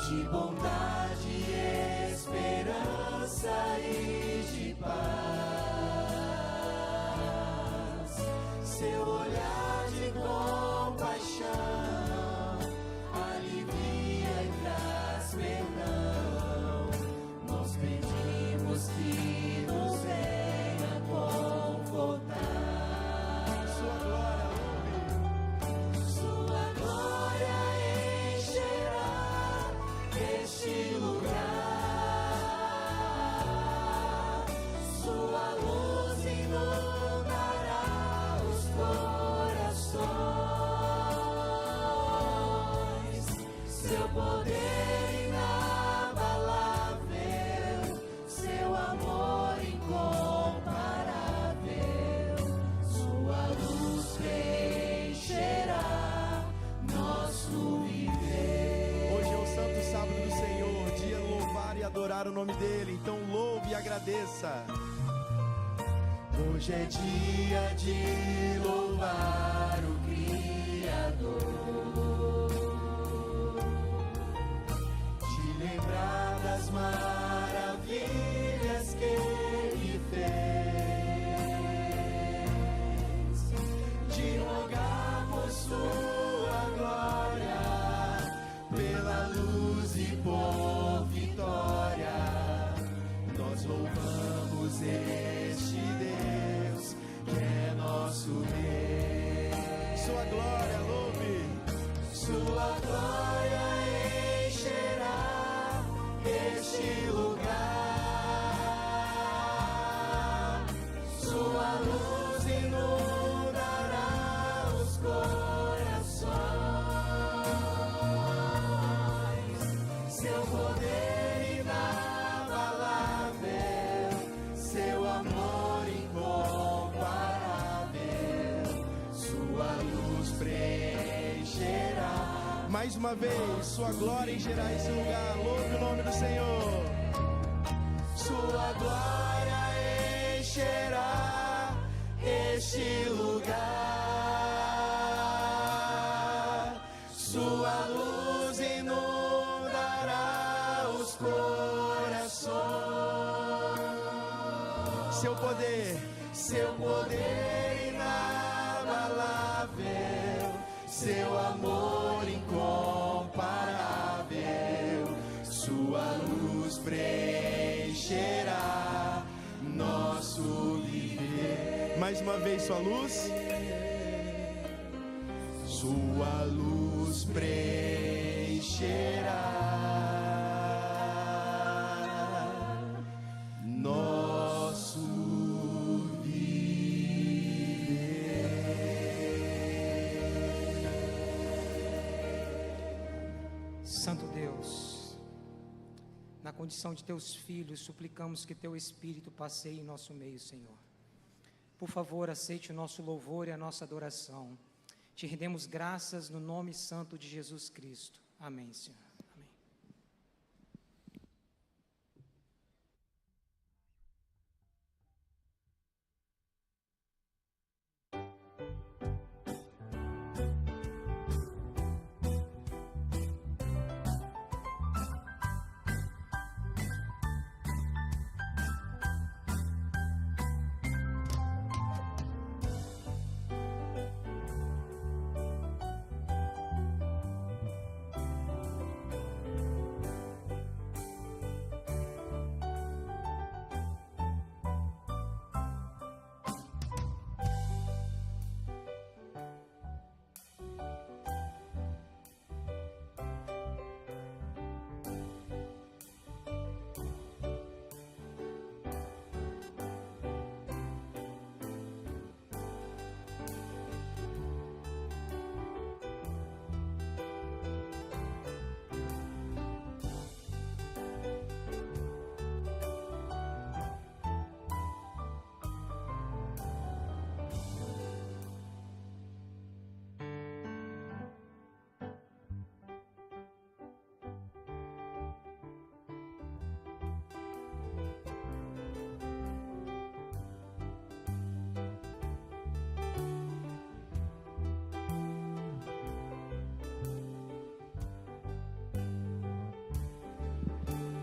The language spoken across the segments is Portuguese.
de bondade, esperança e de paz. Seu olhar de compaixão alivia e traz perdão. Nós pedimos que nos venha confortar. Sua glória encherá este lugar. Sua luz inundará os corações. Seu poder inabalável, seu amor incomparável, sua luz preencherá nosso viver. Hoje é o Santo Sábado do Senhor, dia de louvar e adorar o nome dEle. Então louve e agradeça. Hoje é dia de louvar o Criador, de lembrar das maravilhas que Ele fez, de rogar por sua glória, pela luz e por vitória. Nós louvamos este Deus que é nosso Deus. Sua glória, louve. Sua glória encherá este lugar. Sua luz inundará os corações. Seu poder inabalável, seu amor incomparável, sua luz preencherá. Mais uma vez, sua glória encherá esse lugar. Louve o nome do Senhor. Sua glória encherá este lugar. Sua luz inundará os corações. Seu poder inabalável, seu amor incomparável, sua luz preencherá nosso viver. Mais uma vez, sua luz. Sua luz preencherá nosso viver. Santo Deus, na condição de teus filhos, suplicamos que teu Espírito passeie em nosso meio, Senhor. Por favor, aceite o nosso louvor e a nossa adoração. Te rendemos graças no nome santo de Jesus Cristo. Amém, Senhor. Amém.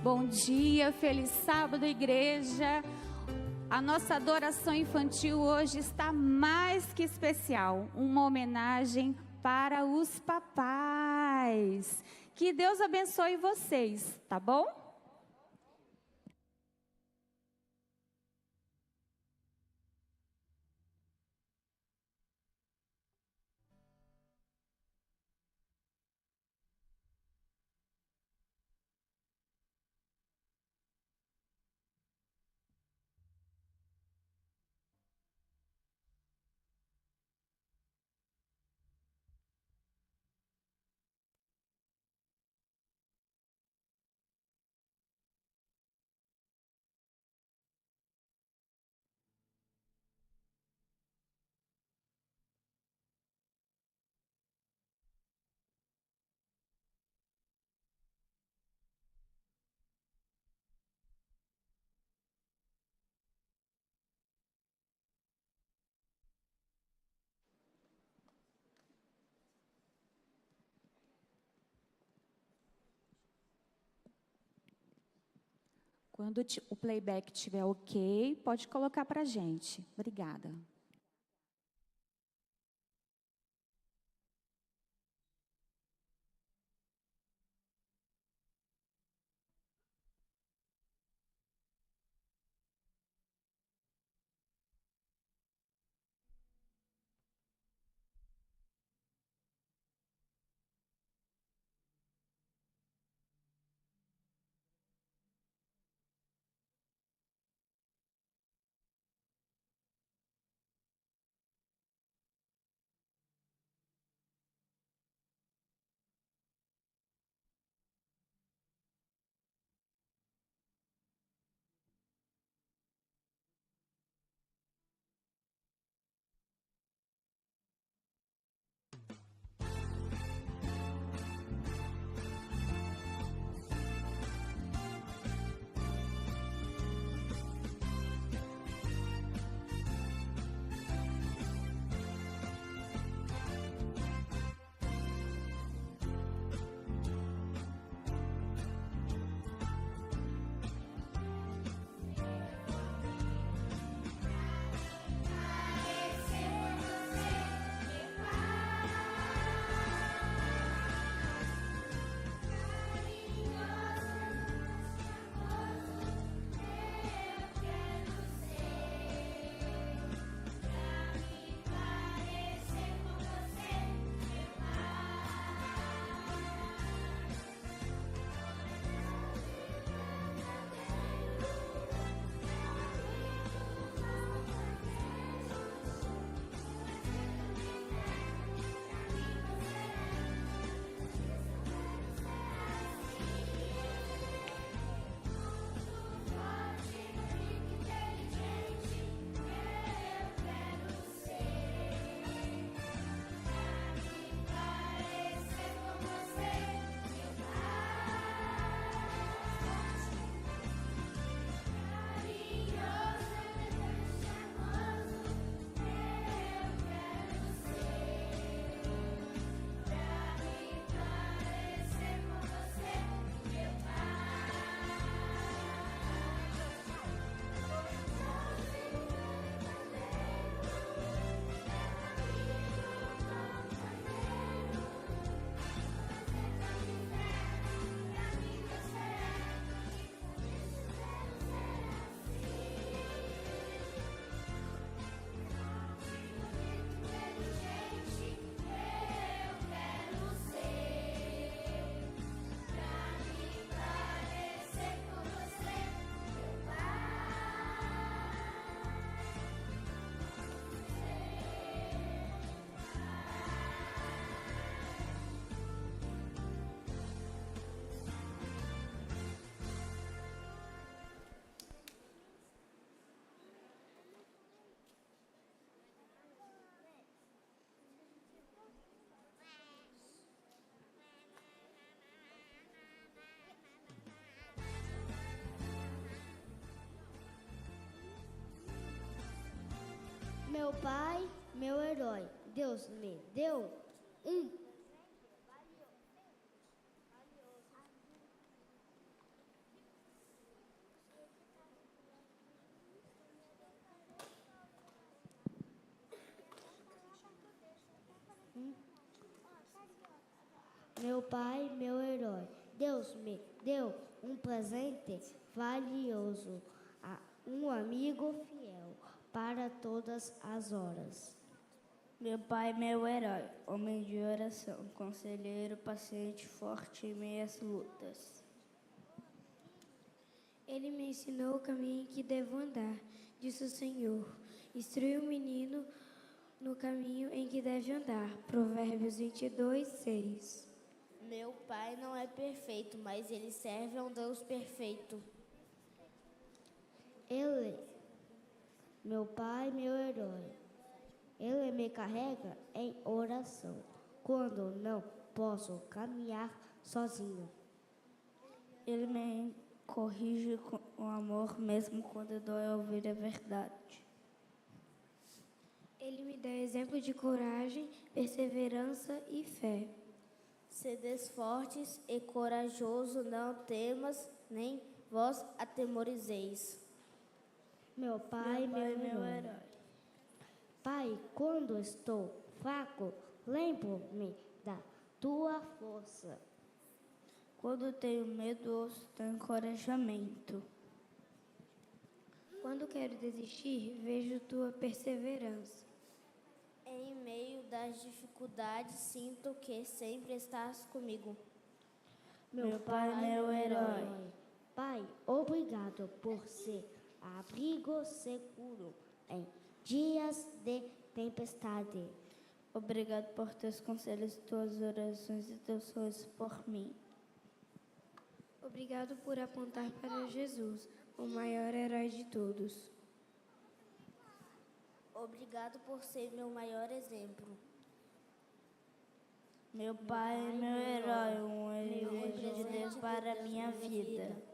Bom dia, feliz sábado, igreja. A nossa adoração infantil hoje está mais que especial. Uma homenagem para os papais. Que Deus abençoe vocês, tá bom? Quando o playback estiver ok, pode colocar para a gente. Obrigada. Meu pai, meu herói, Deus me deu um. Meu pai, meu herói, Deus me deu um presente valioso, um amigo fiel para todas as horas. Meu pai, meu herói, homem de oração, conselheiro, paciente, forte em meias lutas. Ele me ensinou o caminho que devo andar, disse o Senhor. Instrui o menino no caminho em que deve andar. Provérbios 22, 6. Meu pai não é perfeito, mas ele serve a um Deus perfeito. Ele, meu pai, meu herói, ele me carrega em oração, quando não posso caminhar sozinho. Ele me corrige com amor, mesmo quando dói ouvir a verdade. Ele me dá exemplo de coragem, perseverança e fé. Sedes fortes e corajoso, não temas, nem vós atemorizeis. Meu pai, meu herói. Pai, quando estou fraco, lembro-me da tua força. Quando tenho medo, ouço teu encorajamento. Quando quero desistir, vejo tua perseverança. Em meio das dificuldades, sinto que sempre estás comigo. Meu pai, meu herói. Pai, obrigado por ser abrigo seguro em dias de tempestade. Obrigado por teus conselhos, tuas orações e teus sonhos por mim. Obrigado por apontar para Jesus, o maior herói de todos. Obrigado por ser meu maior exemplo. Meu pai, meu herói, um exemplo de Deus para a minha vida.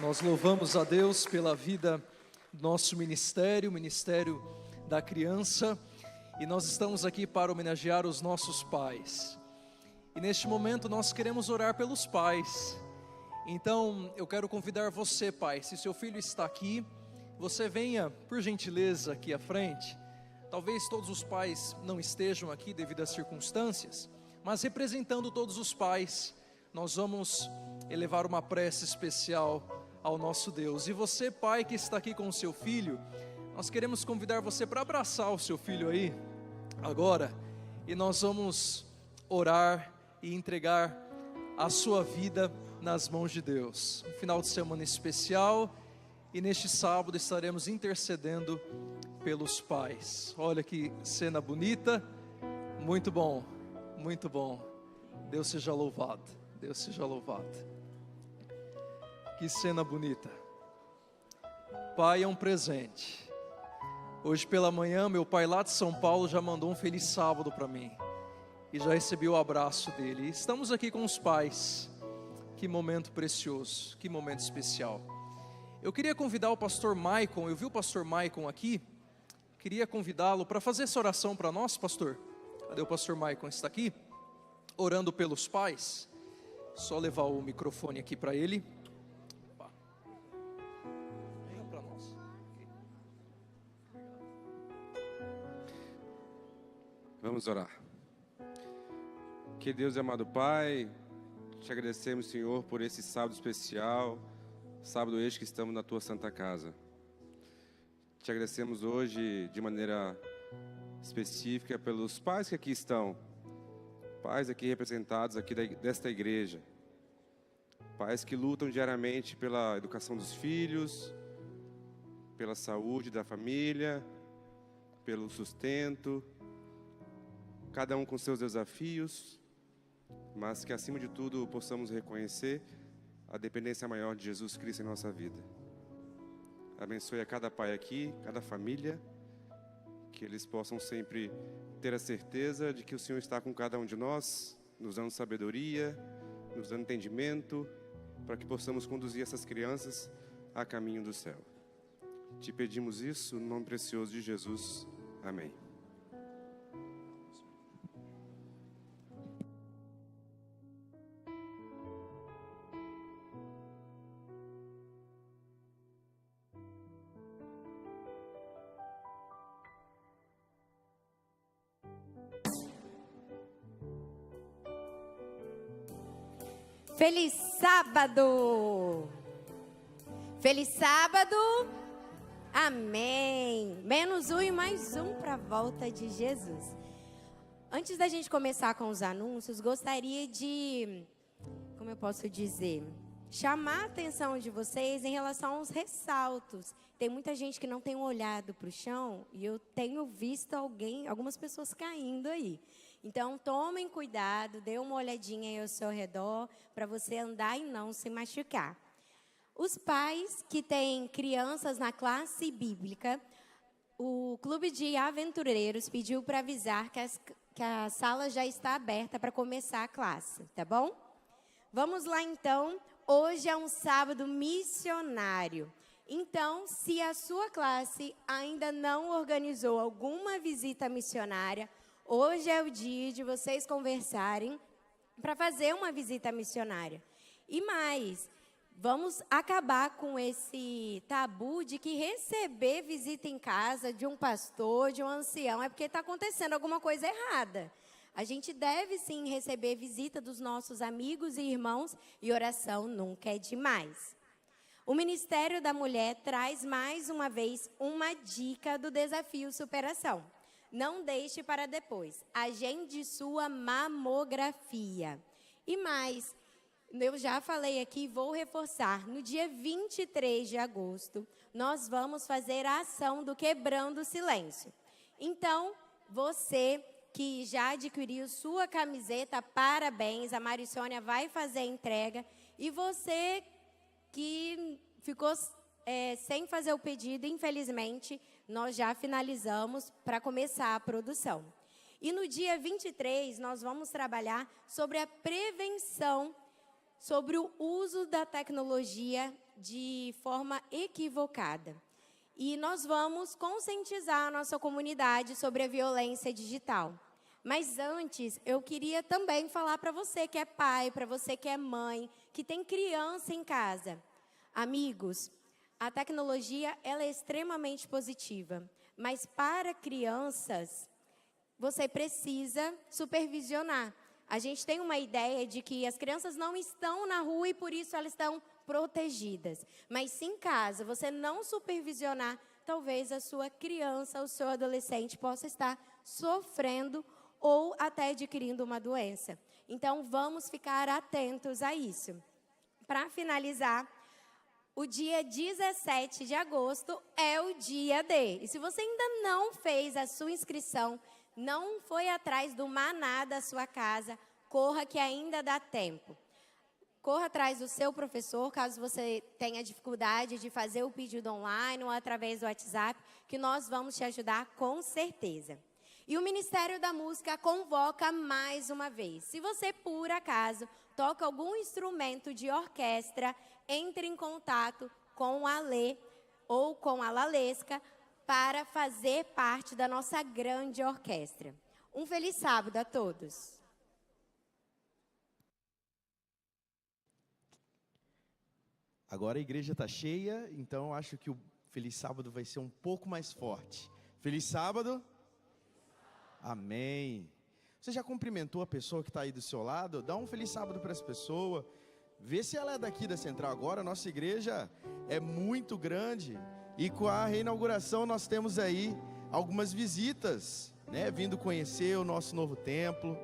Nós louvamos a Deus pela vida do nosso ministério, o Ministério da Criança, e nós estamos aqui para homenagear os nossos pais. E neste momento nós queremos orar pelos pais. Então eu quero convidar você, pai, se seu filho está aqui, você venha, por gentileza, aqui à frente. Talvez todos os pais não estejam aqui devido às circunstâncias, mas representando todos os pais, nós vamos elevar uma prece especial ao nosso Deus. E você, pai, que está aqui com o seu filho, nós queremos convidar você para abraçar o seu filho aí, agora, e nós vamos orar e entregar a sua vida nas mãos de Deus. Um final de semana especial, e neste sábado estaremos intercedendo pelos pais. Olha que cena bonita, muito bom, muito bom. Deus seja louvado, Deus seja louvado. Que cena bonita. Pai é um presente. Hoje pela manhã, meu pai lá de São Paulo já mandou um feliz sábado para mim. E já recebi o abraço dele. E estamos aqui com os pais. Que momento precioso, que momento especial. Eu queria convidar o pastor Maicon, eu vi o pastor Maicon aqui. Queria convidá-lo para fazer essa oração para nós, pastor. Cadê o pastor Maicon? Está aqui? Orando pelos pais. Só levar o microfone aqui para ele. Vamos orar. Que Deus e amado Pai, te agradecemos, Senhor, por esse sábado especial, sábado este que estamos na Tua Santa Casa. Te agradecemos hoje de maneira específica pelos pais que aqui estão, pais aqui representados aqui desta igreja, pais que lutam diariamente pela educação dos filhos, pela saúde da família, pelo sustento, cada um com seus desafios, mas que acima de tudo possamos reconhecer a dependência maior de Jesus Cristo em nossa vida. Abençoe a cada pai aqui, cada família, que eles possam sempre ter a certeza de que o Senhor está com cada um de nós, nos dando sabedoria, nos dando entendimento, para que possamos conduzir essas crianças a caminho do céu. Te pedimos isso no nome precioso de Jesus. Amém. Feliz sábado! Feliz sábado! Amém! Menos um e mais um para a volta de Jesus. Antes da gente começar com os anúncios, gostaria de, como eu posso dizer, chamar a atenção de vocês em relação aos ressaltos. Tem muita gente que não tem olhado para o chão e eu tenho visto algumas pessoas caindo aí. Então, tomem cuidado, dê uma olhadinha aí ao seu redor, para você andar e não se machucar. Os pais que têm crianças na classe bíblica, o Clube de Aventureiros pediu para avisar que a sala já está aberta para começar a classe, tá bom? Vamos lá então, hoje é um sábado missionário. Então, se a sua classe ainda não organizou alguma visita missionária, hoje é o dia de vocês conversarem para fazer uma visita missionária. E mais, vamos acabar com esse tabu de que receber visita em casa de um pastor, de um ancião, é porque está acontecendo alguma coisa errada. A gente deve sim receber visita dos nossos amigos e irmãos, e oração nunca é demais. O Ministério da Mulher traz mais uma vez uma dica do desafio superação. Não deixe para depois. Agende sua mamografia. E mais, eu já falei aqui, vou reforçar. No dia 23 de agosto, nós vamos fazer a ação do Quebrando o Silêncio. Então, você que já adquiriu sua camiseta, parabéns. A Marissônia vai fazer a entrega. E você que ficou sem fazer o pedido, infelizmente, nós já finalizamos para começar a produção. E no dia 23, nós vamos trabalhar sobre a prevenção sobre o uso da tecnologia de forma equivocada. E nós vamos conscientizar a nossa comunidade sobre a violência digital. Mas antes, eu queria também falar para você que é pai, para você que é mãe, que tem criança em casa. Amigos, a tecnologia ela é extremamente positiva, mas para crianças, você precisa supervisionar. A gente tem uma ideia de que as crianças não estão na rua e por isso elas estão protegidas. Mas se em casa você não supervisionar, talvez a sua criança, o seu adolescente possa estar sofrendo ou até adquirindo uma doença. Então, vamos ficar atentos a isso. Para finalizar, o dia 17 de agosto é o dia D. E se você ainda não fez a sua inscrição, não foi atrás do maná da sua casa, corra que ainda dá tempo. Corra atrás do seu professor, caso você tenha dificuldade de fazer o pedido online ou através do WhatsApp, que nós vamos te ajudar com certeza. E o Ministério da Música convoca mais uma vez. Se você, por acaso, toca algum instrumento de orquestra, entre em contato com a Lê ou com a Lalesca para fazer parte da nossa grande orquestra. Um feliz sábado a todos. Agora a igreja está cheia, então acho que o Feliz Sábado vai ser um pouco mais forte. Feliz Sábado. Amém. Você já cumprimentou a pessoa que está aí do seu lado? Dá um feliz sábado para essa pessoa. Vê se ela é daqui da Central agora. Nossa igreja é muito grande. E com a reinauguração nós temos aí algumas visitas, né? Vindo conhecer o nosso novo templo.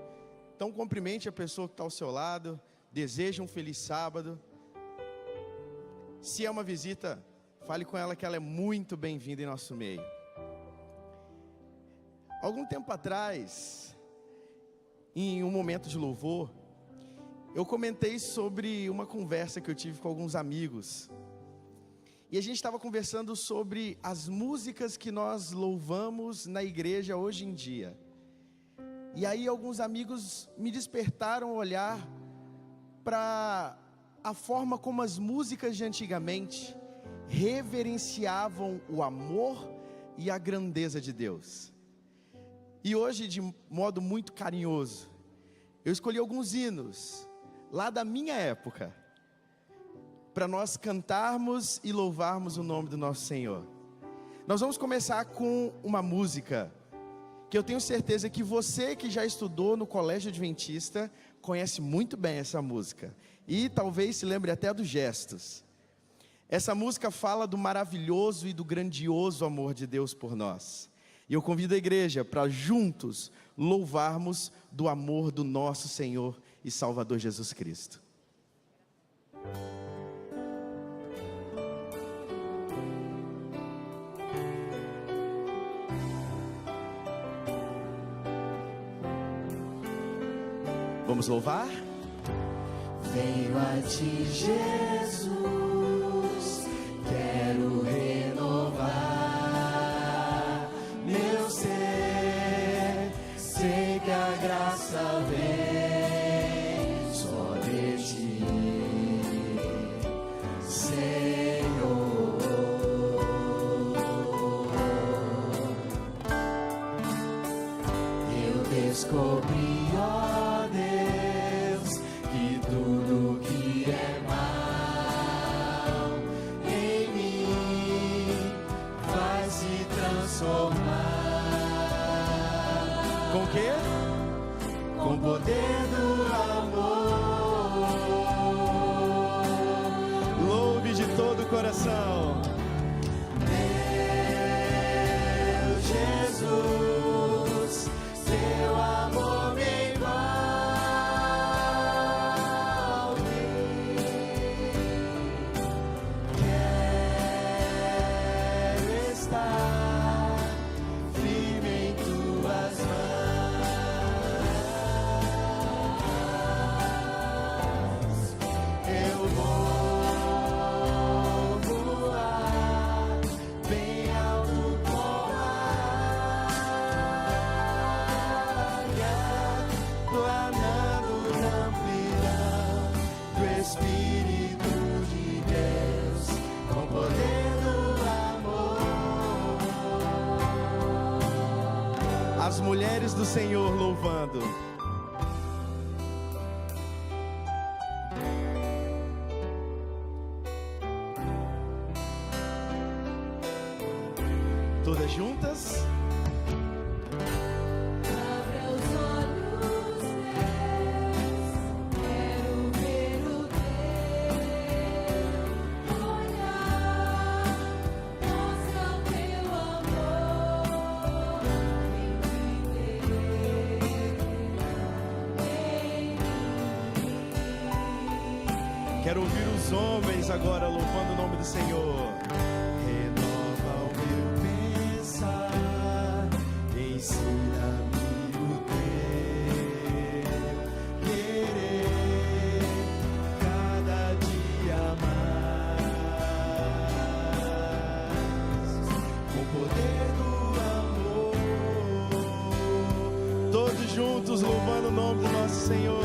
Então cumprimente a pessoa que está ao seu lado. Deseje um feliz sábado. Se é uma visita, fale com ela que ela é muito bem-vinda em nosso meio. Algum tempo atrás, em um momento de louvor, eu comentei sobre uma conversa que eu tive com alguns amigos. E a gente estava conversando sobre as músicas que nós louvamos na igreja hoje em dia. E aí alguns amigos me despertaram a olhar para a forma como as músicas de antigamente reverenciavam o amor e a grandeza de Deus. E hoje, de modo muito carinhoso, eu escolhi alguns hinos, lá da minha época, para nós cantarmos e louvarmos o nome do nosso Senhor. Nós vamos começar com uma música, que eu tenho certeza que você que já estudou no Colégio Adventista, conhece muito bem essa música. E talvez se lembre até dos gestos. Essa música fala do maravilhoso e do grandioso amor de Deus por nós. E eu convido a igreja para juntos louvarmos do amor do nosso Senhor e Salvador Jesus Cristo. Vamos louvar? Venho a ti, Jesus, quero renovar meu ser, sei que a graça vem só de ti, Senhor. Eu descobri, ó Deus, que tudo que é mal em mim vai se transformar. Com o quê? Com o poder do amor. Louve de todo o coração. Meu Jesus, seu amor me envolve. Quero estar firme em tuas mãos. Eu vou voar bem alto como mulheres do Senhor louvando. Todas juntas. Abre os olhos meus, quero ver o teu olhar, mostra o teu amor em mim. Quero ouvir os homens agora louvando o nome do Senhor. Ensina-me o teu querer, cada dia mais, com o poder do amor. Todos juntos louvando o nome do nosso Senhor.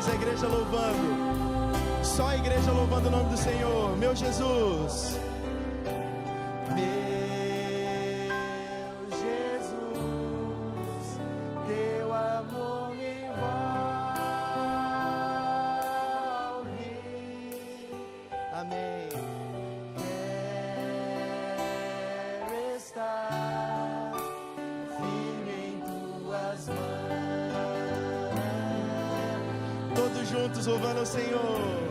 A igreja louvando, só a igreja louvando o nome do Senhor, meu Jesus. Meu Jesus, teu amor me envolve. Amém. Quero estar firme em tuas mãos. Todos juntos louvando ao Senhor.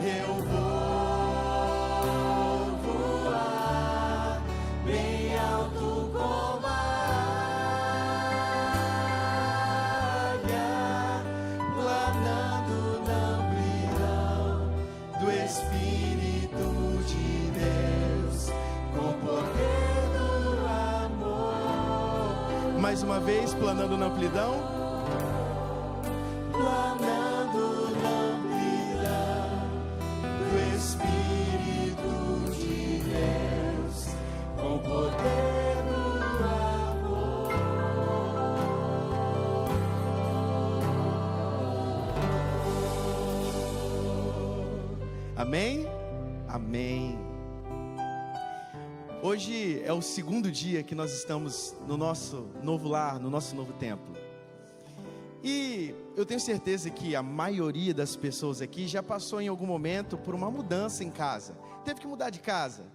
Eu vou voar bem alto como a águia, planando na amplidão do Espírito de Deus, com poder do amor. Mais uma vez, planando na amplidão. Amém? Amém. Hoje é o segundo dia que nós estamos no nosso novo lar, no nosso novo templo. E eu tenho certeza que a maioria das pessoas aqui já passou em algum momento por uma mudança em casa. Teve que mudar de casa.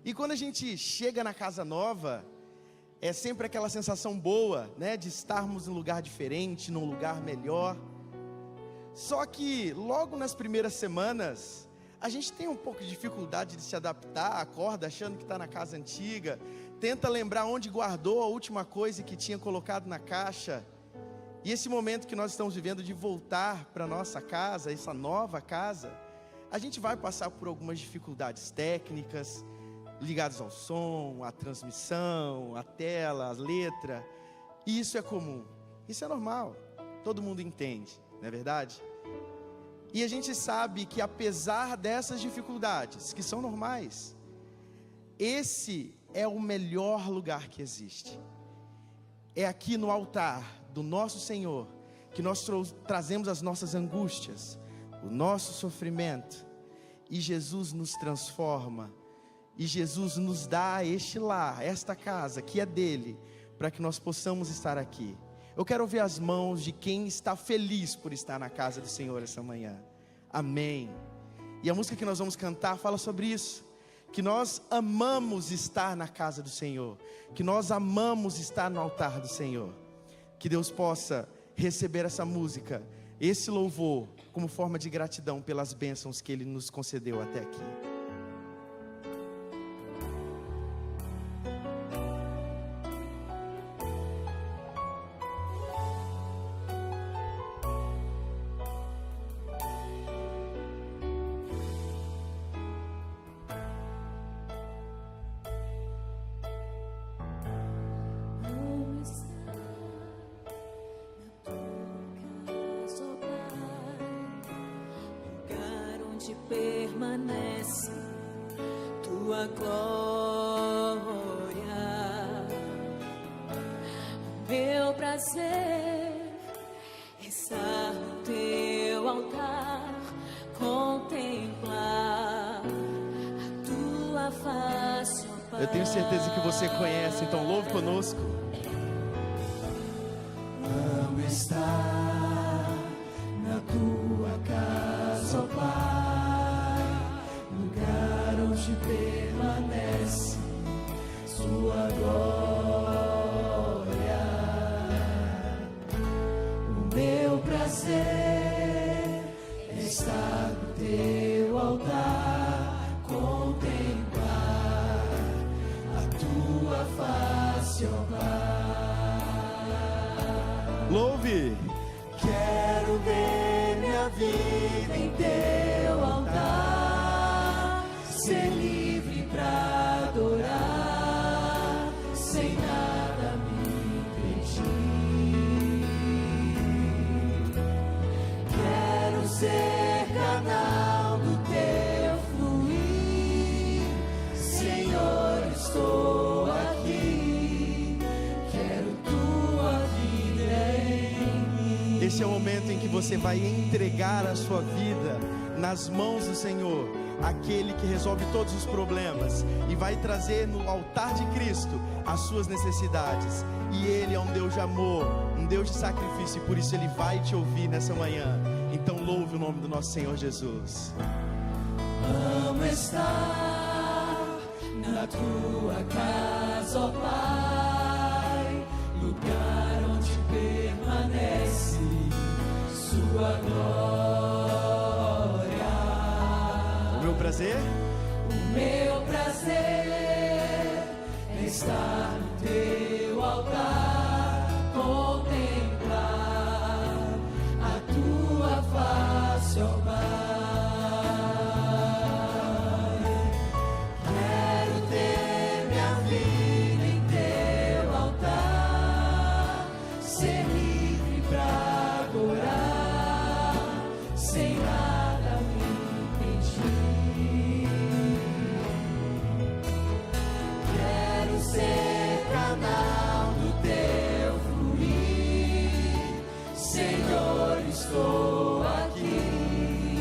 E quando a gente chega na casa nova, é sempre aquela sensação boa, né? De estarmos em um lugar diferente, num lugar melhor. Só que logo nas primeiras semanas, a gente tem um pouco de dificuldade de se adaptar, acorda achando que está na casa antiga, tenta lembrar onde guardou a última coisa que tinha colocado na caixa. E esse momento que nós estamos vivendo de voltar para a nossa casa, essa nova casa, a gente vai passar por algumas dificuldades técnicas, ligadas ao som, à transmissão, à tela, à letra. E isso é comum, isso é normal, todo mundo entende, não é verdade? E a gente sabe que apesar dessas dificuldades, que são normais, esse é o melhor lugar que existe. É aqui no altar do nosso Senhor que nós trazemos as nossas angústias, o nosso sofrimento, e Jesus nos transforma, e Jesus nos dá este lar, esta casa que é dele, para que nós possamos estar aqui. Eu quero ver as mãos de quem está feliz por estar na casa do Senhor essa manhã. Amém. E a música que nós vamos cantar fala sobre isso, que nós amamos estar na casa do Senhor, que nós amamos estar no altar do Senhor. Que Deus possa receber essa música, esse louvor, como forma de gratidão pelas bênçãos que Ele nos concedeu até aqui. onde permanece tua glória. Meu prazer estar no teu altar, contemplar a tua face, ó Pai. Eu tenho certeza que você conhece, então louve conosco. Amo estar na tua casa, ó Pai, lugar onde permanece sua glória. O meu prazer é estar no teu altar, contemplar a tua face, ó Pai. Louve! Quero ver minha vida em teu altar, ser livre pra adorar, sem nada me impedir. Quero ser canal do teu fluir, Senhor, estou aqui, quero tua vida em mim. Esse é o momento em que você vai entregar a sua vida nas mãos do Senhor, aquele que resolve todos os problemas, e vai trazer no altar de Cristo as suas necessidades. E Ele é um Deus de amor, um Deus de sacrifício, e por isso Ele vai te ouvir nessa manhã. Então louve o nome do nosso Senhor Jesus. Amo estar na tua casa, ó Pai, lugar onde permanece sua glória. O meu prazer? O meu prazer é estar no teu altar, contemplar a tua face, ó Pai. Quero ter minha vida em teu altar, ser livre pra adorar, sem nada me impedir. Quero ser canal do teu fluir, Senhor, estou aqui,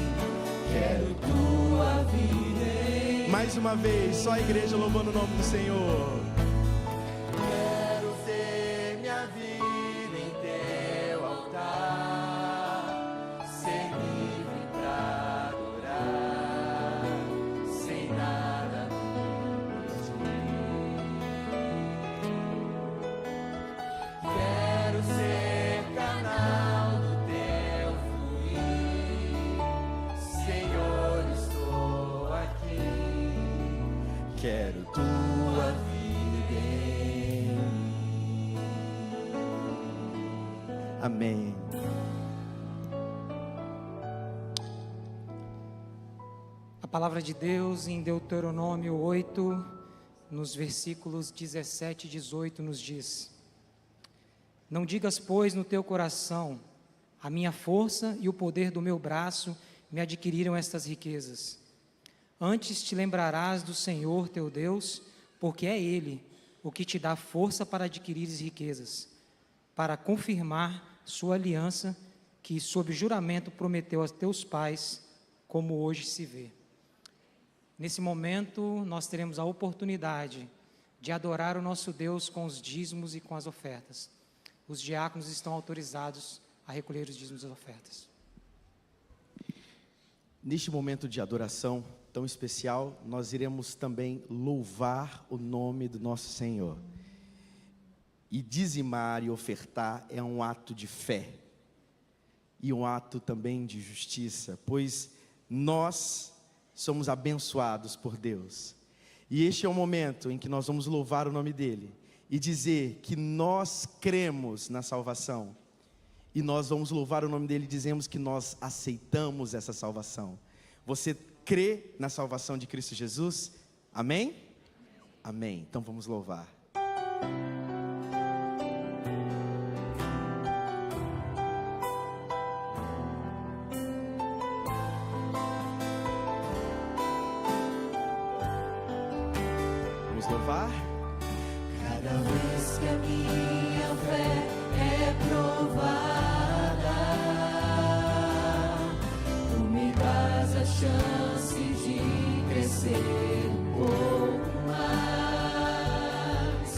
quero tua vida em mim. Mais uma vez, só a igreja louvando o nome do Senhor. Quero ter minha vida em teu altar, ser livre pra adorar, sem nada me impedir. Quero ser canal do teu fluir, Senhor, estou aqui, Quero tua vida em mim. Amém. A palavra de Deus em Deuteronômio 8, nos versículos 17 e 18, nos diz: Não digas, pois, no teu coração, a minha força e o poder do meu braço me adquiriram estas riquezas. Antes te lembrarás do Senhor teu Deus, porque é Ele o que te dá força para adquirires riquezas, para confirmar sua aliança, que sob juramento prometeu aos teus pais, como hoje se vê. Nesse momento, nós teremos a oportunidade de adorar o nosso Deus com os dízimos e com as ofertas. Os diáconos estão autorizados a recolher os dízimos e as ofertas. Neste momento de adoração tão especial, nós iremos também louvar o nome do nosso Senhor. E dizimar e ofertar é um ato de fé e um ato também de justiça, pois nós somos abençoados por Deus. E este é o momento em que nós vamos louvar o nome dEle e dizer que nós cremos na salvação. E nós vamos louvar o nome dEle e dizemos que nós aceitamos essa salvação. Você crê na salvação de Cristo Jesus? Amém? Amém. Então vamos louvar. provar. Cada vez que a minha fé é provada, tu me dás a chance de crescer um pouco mais.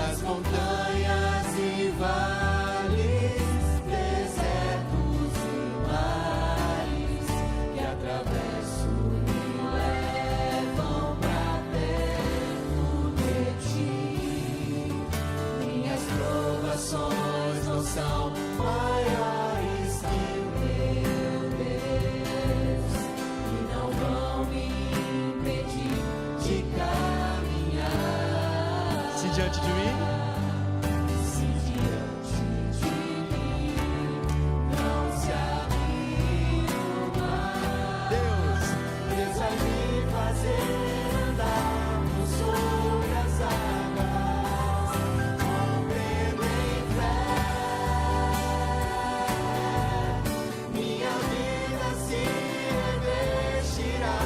As montanhas e vales, desertos e mares que atravesso me levam pra perto de ti. Minhas provações não são maiores que o meu Deus, e não vão me impedir de caminhar. Se diante de mim, Se diante de mim não se abrir o mar, Deus, Deus vai me fazer andar sobre as águas, rompendo em fé. Minha vida se revestirá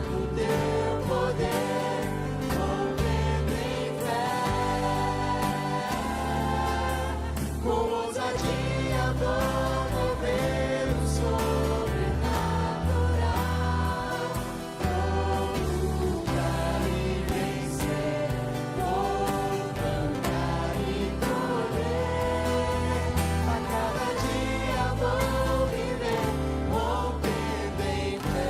do teu poder, rompendo em fé. Com ousadia vou mover o sobrenatural, vou lutar e vencer, vou cantar e colher. A cada dia vou viver, rompendo em fé.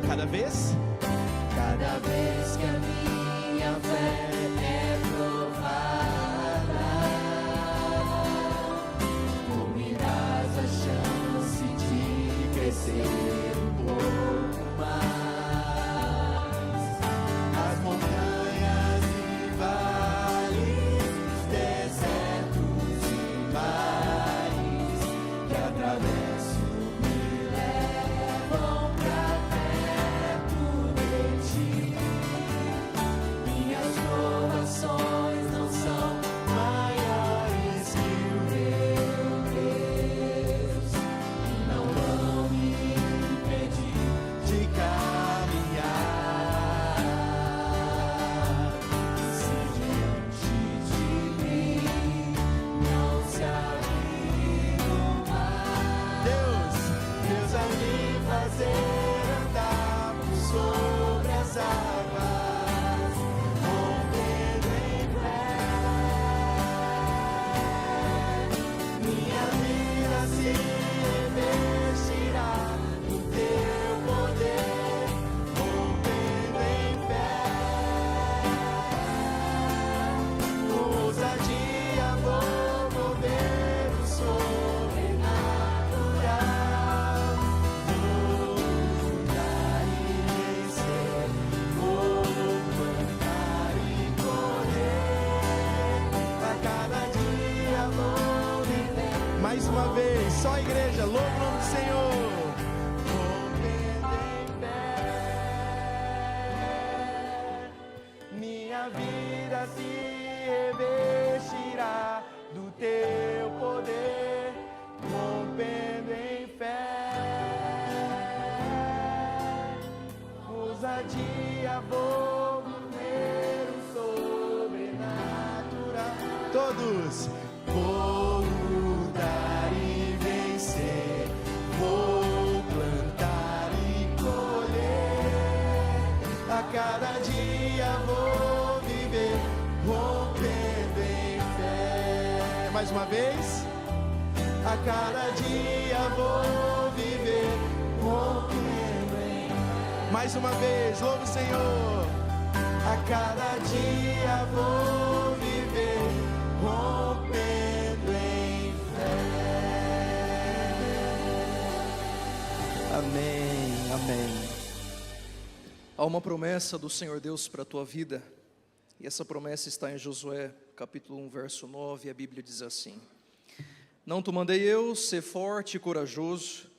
cada vez, Cada vez que a minha fé é provada, tu me dás a chance de crescer um pouco mais. As montanhas e vales, desertos e mares que atravesso me levam pra perto de ti. Minhas provações não são maiores que o meu Deus, e não vão me impedir de caminhar. Se diante de mim não se abrir o mar, Deus vai me fazer andar por sobre as águas, rompendo em fé. Minha vida se revestirá do teu poder, rompendo em fé. Com ousadia vou mover o sobrenatural, vou lutar e vencer, vou plantar e colher. A cada dia vou viver. mais uma vez, só a igreja, louva o nome do Senhor. Rompendo em fé, minha vida se revestirá do teu poder, rompendo em fé. Ousadia vou viver o sobrenatural. Todos, Vou lutar e vencer, vou plantar e colher. A cada dia vou viver, rompendo em fé. mais uma vez, A cada dia vou viver, rompendo em fé. mais uma vez, louva o Senhor. A cada dia vou viver, rompendo em fé. Amém, amém. Há uma promessa do Senhor Deus para a tua vida, e essa promessa está em Josué, capítulo 1, verso 9, e a Bíblia diz assim: Não te mandei eu, ser forte e corajoso,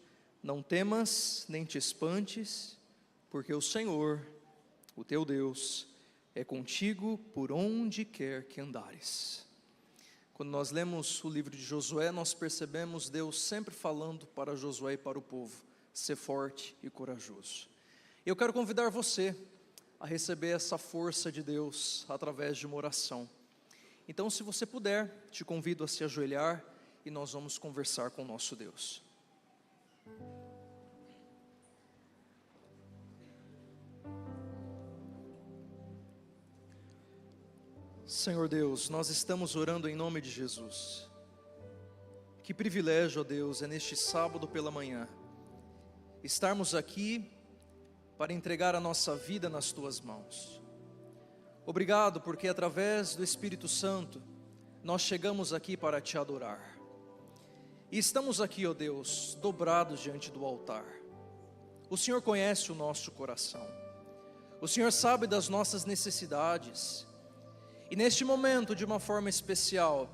não temas, nem te espantes, porque o Senhor, o teu Deus, é contigo por onde quer que andares. Quando nós lemos o livro de Josué, nós percebemos Deus sempre falando para Josué e para o povo: ser forte e corajoso. Eu quero convidar você a receber essa força de Deus através de uma oração. Então, se você puder, te convido a se ajoelhar e nós vamos conversar com o nosso Deus. Senhor Deus, nós estamos orando em nome de Jesus. Que privilégio, ó Deus, é neste sábado pela manhã estarmos aqui para entregar a nossa vida nas Tuas mãos. Obrigado porque através do Espírito Santo nós chegamos aqui para Te adorar. E estamos aqui, ó Deus, dobrados diante do altar. O Senhor conhece o nosso coração. O Senhor sabe das nossas necessidades. E neste momento, de uma forma especial,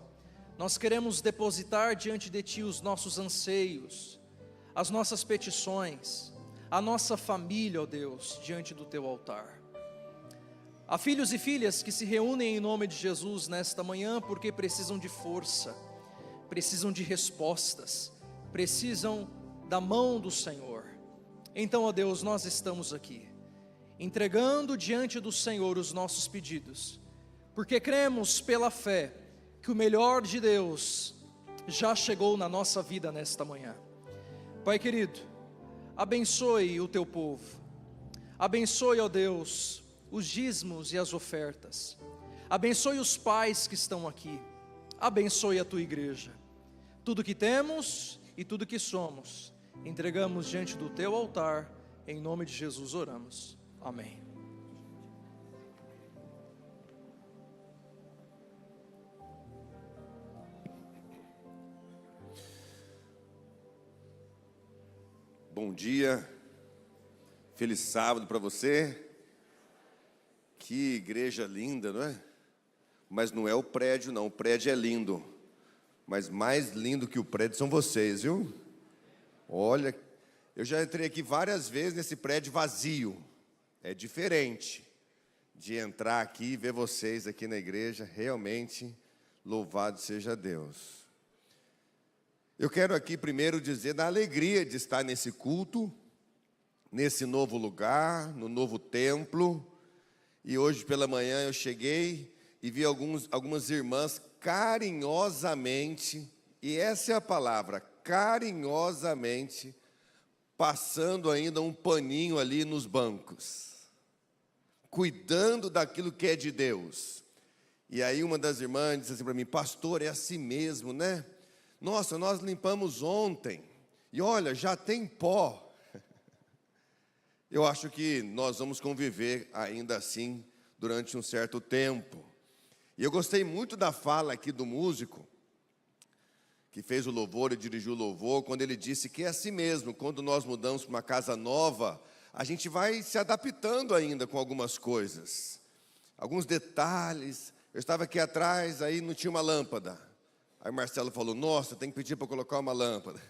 nós queremos depositar diante de Ti os nossos anseios, as nossas petições, a nossa família, ó Deus, diante do Teu altar. Há filhos e filhas que se reúnem em nome de Jesus nesta manhã porque precisam de força, precisam de respostas, precisam da mão do Senhor. Então, ó Deus, nós estamos aqui, entregando diante do Senhor os nossos pedidos, porque cremos pela fé que o melhor de Deus já chegou na nossa vida nesta manhã. Pai querido, abençoe o Teu povo, abençoe, ó Deus, os dízimos e as ofertas, abençoe os pais que estão aqui, abençoe a Tua igreja. Tudo que temos e tudo que somos, entregamos diante do Teu altar, em nome de Jesus oramos, amém. Bom dia, feliz sábado para você. Que igreja linda, não é? Mas não é o prédio não, o prédio é lindo. Mas mais lindo que o prédio são vocês, viu? Olha, eu já entrei aqui várias vezes nesse prédio vazio. É diferente de entrar aqui e ver vocês aqui na igreja. Realmente, louvado seja Deus. Eu quero aqui primeiro dizer da alegria de estar nesse culto, nesse novo lugar, no novo templo. E hoje pela manhã eu cheguei e vi algumas irmãs carinhosamente, e essa é a palavra, carinhosamente, passando ainda um paninho ali nos bancos, cuidando daquilo que é de Deus. E aí uma das irmãs disse assim para mim: pastor, é assim mesmo, né? Nossa, nós limpamos ontem, e olha, já tem pó. Eu acho que nós vamos conviver ainda assim durante um certo tempo. E eu gostei muito da fala aqui do músico, que fez o louvor e dirigiu o louvor, quando ele disse que é assim mesmo, quando nós mudamos para uma casa nova, a gente vai se adaptando ainda com algumas coisas, alguns detalhes. Eu estava aqui atrás, aí não tinha uma lâmpada. Aí o Marcelo falou: nossa, tem que pedir para colocar uma lâmpada.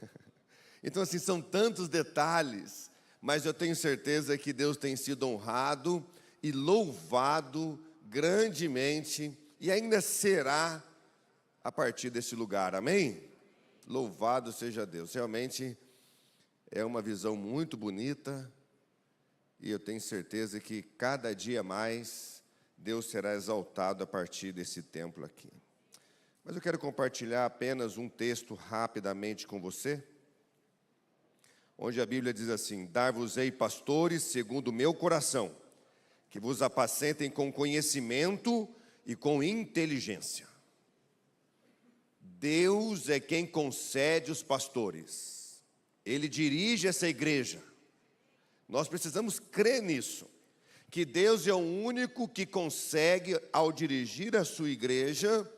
Então assim, são tantos detalhes, mas eu tenho certeza que Deus tem sido honrado e louvado grandemente, e ainda será a partir desse lugar, amém? Louvado seja Deus, realmente é uma visão muito bonita, e eu tenho certeza que cada dia mais Deus será exaltado a partir desse templo aqui. Mas eu quero compartilhar apenas um texto rapidamente com você, onde a Bíblia diz assim: dar-vos-ei pastores segundo o meu coração, que vos apacentem com conhecimento e com inteligência. Deus é quem concede os pastores, Ele dirige essa igreja. Nós precisamos crer nisso, que Deus é o único que consegue, ao dirigir a sua igreja,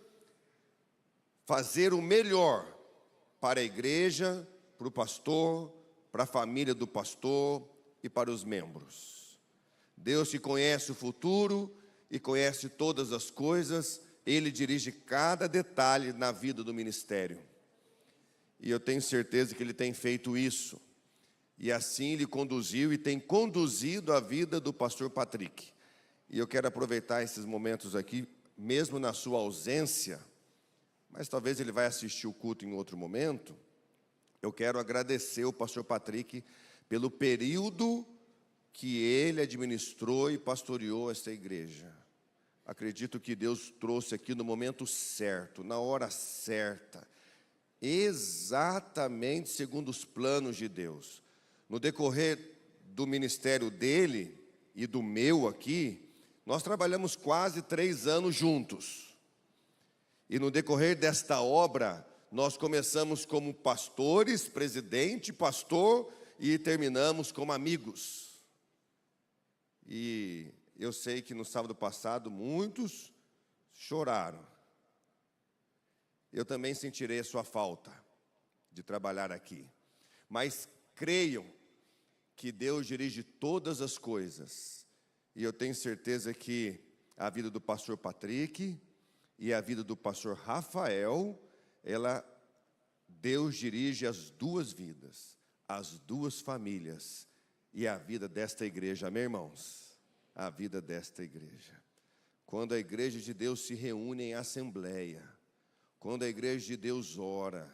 fazer o melhor para a igreja, para o pastor, para a família do pastor e para os membros. Deus que conhece o futuro e conhece todas as coisas, Ele dirige cada detalhe na vida do ministério. E eu tenho certeza que Ele tem feito isso. E assim Ele conduziu e tem conduzido a vida do pastor Patrick. E eu quero aproveitar esses momentos aqui, mesmo na sua ausência, mas talvez ele vai assistir o culto em outro momento. Eu quero agradecer o pastor Patrick pelo período que ele administrou e pastoreou esta igreja. Acredito que Deus trouxe aqui no momento certo, na hora certa, exatamente segundo os planos de Deus. No decorrer do ministério dele e do meu aqui, nós trabalhamos quase 3 anos juntos. E no decorrer desta obra, nós começamos como pastores, presidente, pastor, e terminamos como amigos. E eu sei que no sábado passado muitos choraram. Eu também sentirei a sua falta de trabalhar aqui. Mas creiam que Deus dirige todas as coisas. E eu tenho certeza que a vida do pastor Patrick e a vida do pastor Rafael, Deus dirige as 2 vidas, as 2 famílias e a vida desta igreja. Amém, irmãos? A vida desta igreja. Quando a igreja de Deus se reúne em assembleia, quando a igreja de Deus ora,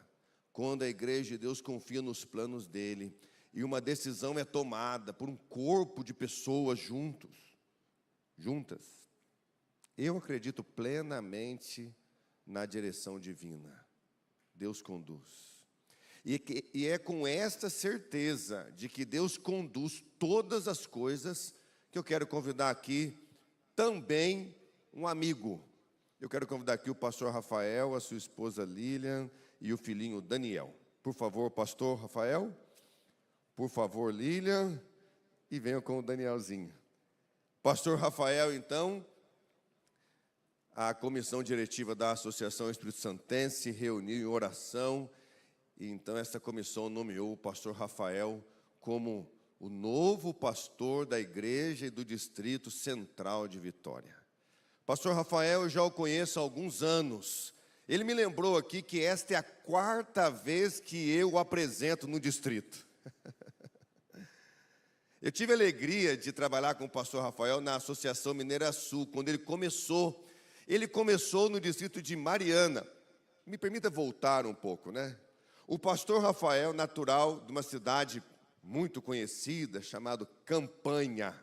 quando a igreja de Deus confia nos planos dele, e uma decisão é tomada por um corpo de pessoas juntas, eu acredito plenamente na direção divina. Deus conduz. E é com esta certeza de que Deus conduz todas as coisas que eu quero convidar aqui também um amigo. Eu quero convidar aqui o pastor Rafael, a sua esposa Lilian e o filhinho Daniel. Por favor, pastor Rafael. Por favor, Lilian. E venham com o Danielzinho. Pastor Rafael, então, a comissão diretiva da Associação Espírito Santense se reuniu em oração. E então essa comissão nomeou o pastor Rafael como o novo pastor da igreja e do Distrito Central de Vitória. Pastor Rafael, eu já o conheço há alguns anos. Ele me lembrou aqui que esta é a 4ª vez que eu o apresento no distrito. Eu tive a alegria de trabalhar com o pastor Rafael na Associação Mineira Sul, quando ele começou. Ele começou no distrito de Mariana. Me permita voltar um pouco, né? O pastor Rafael, natural de uma cidade muito conhecida, chamada Campanha.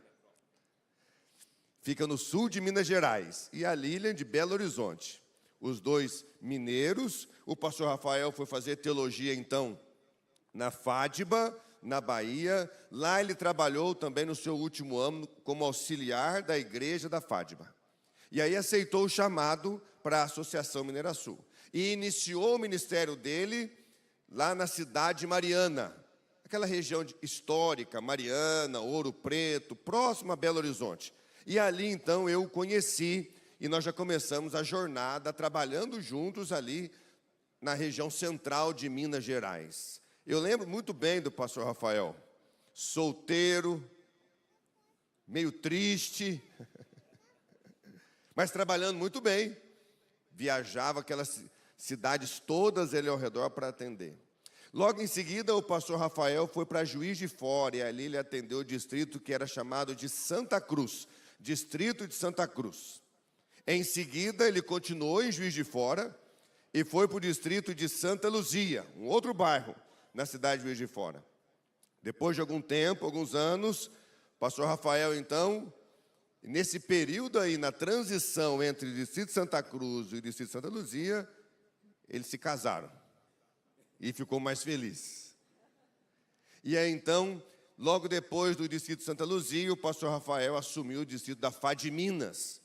Fica no sul de Minas Gerais. E a Lilian de Belo Horizonte. Os 2 mineiros. O pastor Rafael foi fazer teologia, então, na FADBA, na Bahia. Lá ele trabalhou também no seu último ano como auxiliar da igreja da FADBA. E aí aceitou o chamado para a Associação Mineira Sul. E iniciou o ministério dele lá na cidade de Mariana. Aquela região histórica, Mariana, Ouro Preto, próximo a Belo Horizonte. E ali, então, eu o conheci e nós já começamos a jornada trabalhando juntos ali na região central de Minas Gerais. Eu lembro muito bem do pastor Rafael, solteiro, meio triste, mas trabalhando muito bem. Viajava aquelas cidades todas ele ao redor para atender. Logo em seguida, o pastor Rafael foi para Juiz de Fora, e ali ele atendeu o distrito que era chamado de Santa Cruz, distrito de Santa Cruz. Em seguida, ele continuou em Juiz de Fora e foi para o distrito de Santa Luzia, um outro bairro na cidade de Juiz de Fora. Depois de algum tempo, alguns anos, o pastor Rafael, então, nesse período aí, na transição entre o distrito de Santa Cruz e o distrito de Santa Luzia, eles se casaram. E ficou mais feliz. E aí, então, logo depois do distrito de Santa Luzia, o pastor Rafael assumiu o distrito da Minas,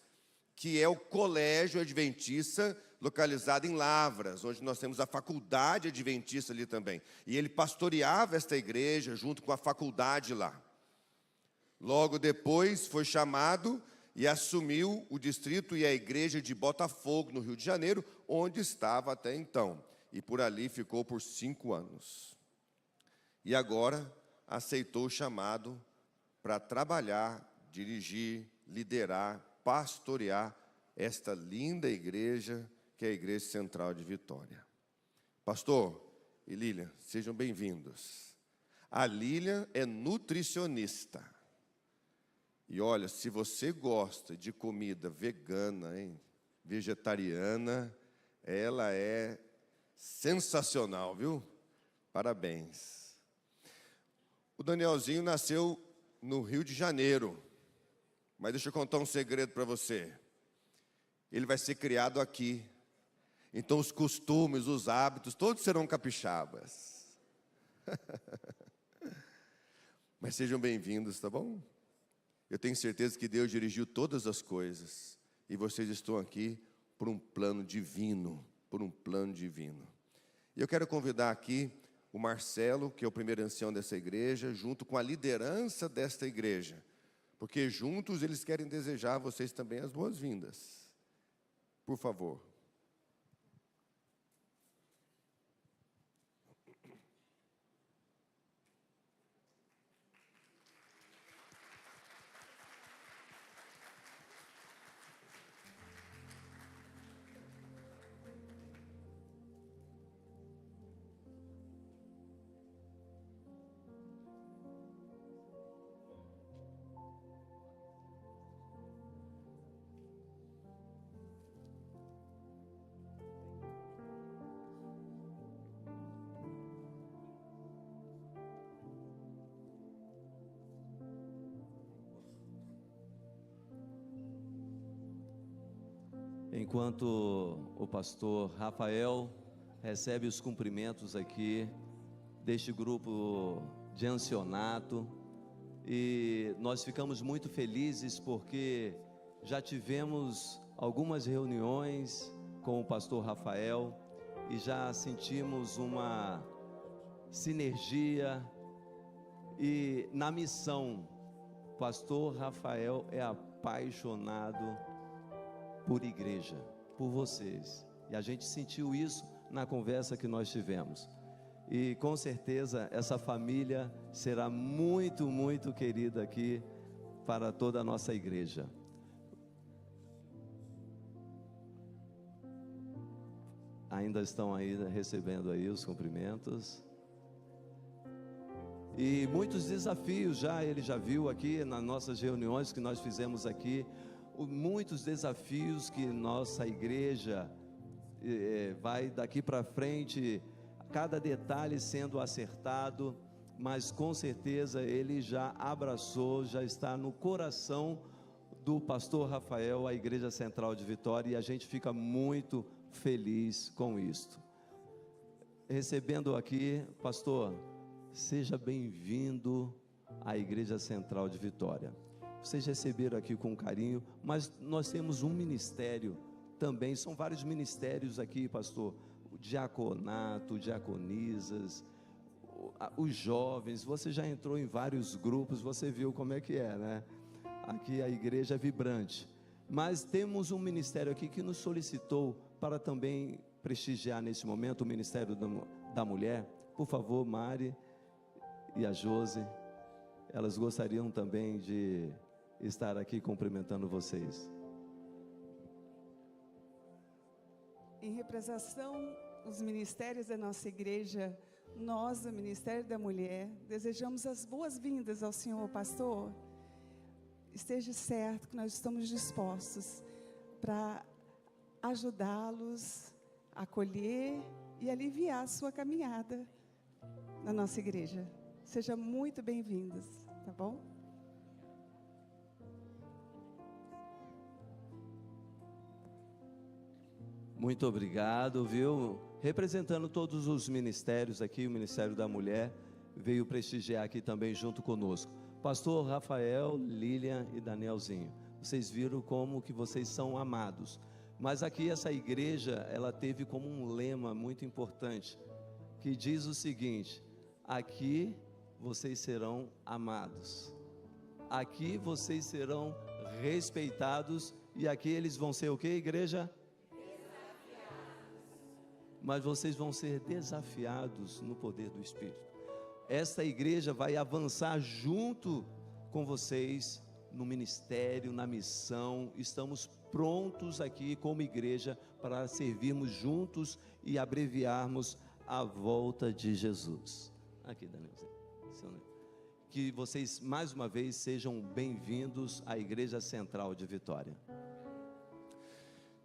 que é o colégio adventista localizado em Lavras, onde nós temos a faculdade adventista ali também. E ele pastoreava esta igreja junto com a faculdade lá. Logo depois foi chamado e assumiu o distrito e a igreja de Botafogo, no Rio de Janeiro, onde estava até então. E por ali ficou por 5 anos. E agora aceitou o chamado para trabalhar, dirigir, liderar, pastorear esta linda igreja, que é a Igreja Central de Vitória. Pastor e Lilian, sejam bem-vindos. A Lilian é nutricionista. E olha, se você gosta de comida vegana, vegetariana, ela é sensacional, viu? Parabéns. O Danielzinho nasceu no Rio de Janeiro, mas deixa eu contar um segredo para você. Ele vai ser criado aqui. Então os costumes, os hábitos, todos serão capixabas. Mas sejam bem-vindos, tá bom? Eu tenho certeza que Deus dirigiu todas as coisas. E vocês estão aqui por um plano divino. Por um plano divino. E eu quero convidar aqui o Marcelo, que é o primeiro ancião dessa igreja, junto com a liderança desta igreja. Porque juntos eles querem desejar a vocês também as boas-vindas. Por favor. Enquanto o pastor Rafael recebe os cumprimentos aqui deste grupo de ancianato, e nós ficamos muito felizes porque já tivemos algumas reuniões com o pastor Rafael e já sentimos uma sinergia. E na missão, o pastor Rafael é apaixonado por igreja, por vocês. E a gente sentiu isso na conversa que nós tivemos. E com certeza essa família será muito, muito querida aqui para toda a nossa igreja. Ainda estão aí recebendo aí os cumprimentos. E muitos desafios ele já viu aqui nas nossas reuniões que nós fizemos aqui. Muitos desafios que nossa igreja vai daqui para frente, cada detalhe sendo acertado, mas com certeza ele já abraçou, já está no coração do pastor Rafael, a Igreja Central de Vitória, e a gente fica muito feliz com isto. Recebendo aqui, pastor, seja bem-vindo à Igreja Central de Vitória. Vocês receberam aqui com carinho, mas nós temos um ministério também, são vários ministérios aqui, pastor, o diaconato, diaconisas, os jovens, você já entrou em vários grupos, você viu como é que é, né? Aqui a igreja é vibrante, mas temos um ministério aqui que nos solicitou para também prestigiar nesse momento o Ministério da Mulher. Por favor, Mari e a Josi, elas gostariam também de estar aqui cumprimentando vocês. Em representação os ministérios da nossa igreja, nós, o Ministério da Mulher, desejamos as boas-vindas ao senhor pastor. Esteja certo que nós estamos dispostos para ajudá-los, acolher e aliviar a sua caminhada na nossa igreja. Sejam muito bem-vindos, tá bom? Muito obrigado, viu? Representando todos os ministérios aqui, o Ministério da Mulher veio prestigiar aqui também junto conosco. Pastor Rafael, Lilian e Danielzinho, vocês viram como que vocês são amados. Mas aqui essa igreja, ela teve como um lema muito importante, que diz o seguinte: aqui vocês serão amados, aqui vocês serão respeitados, e aqui eles vão ser o que, igreja? Mas vocês vão ser desafiados no poder do Espírito. Esta igreja vai avançar junto com vocês no ministério, na missão. Estamos prontos aqui como igreja para servirmos juntos e abreviarmos a volta de Jesus. Aqui, Danielzinho. Que vocês mais uma vez sejam bem-vindos à Igreja Central de Vitória.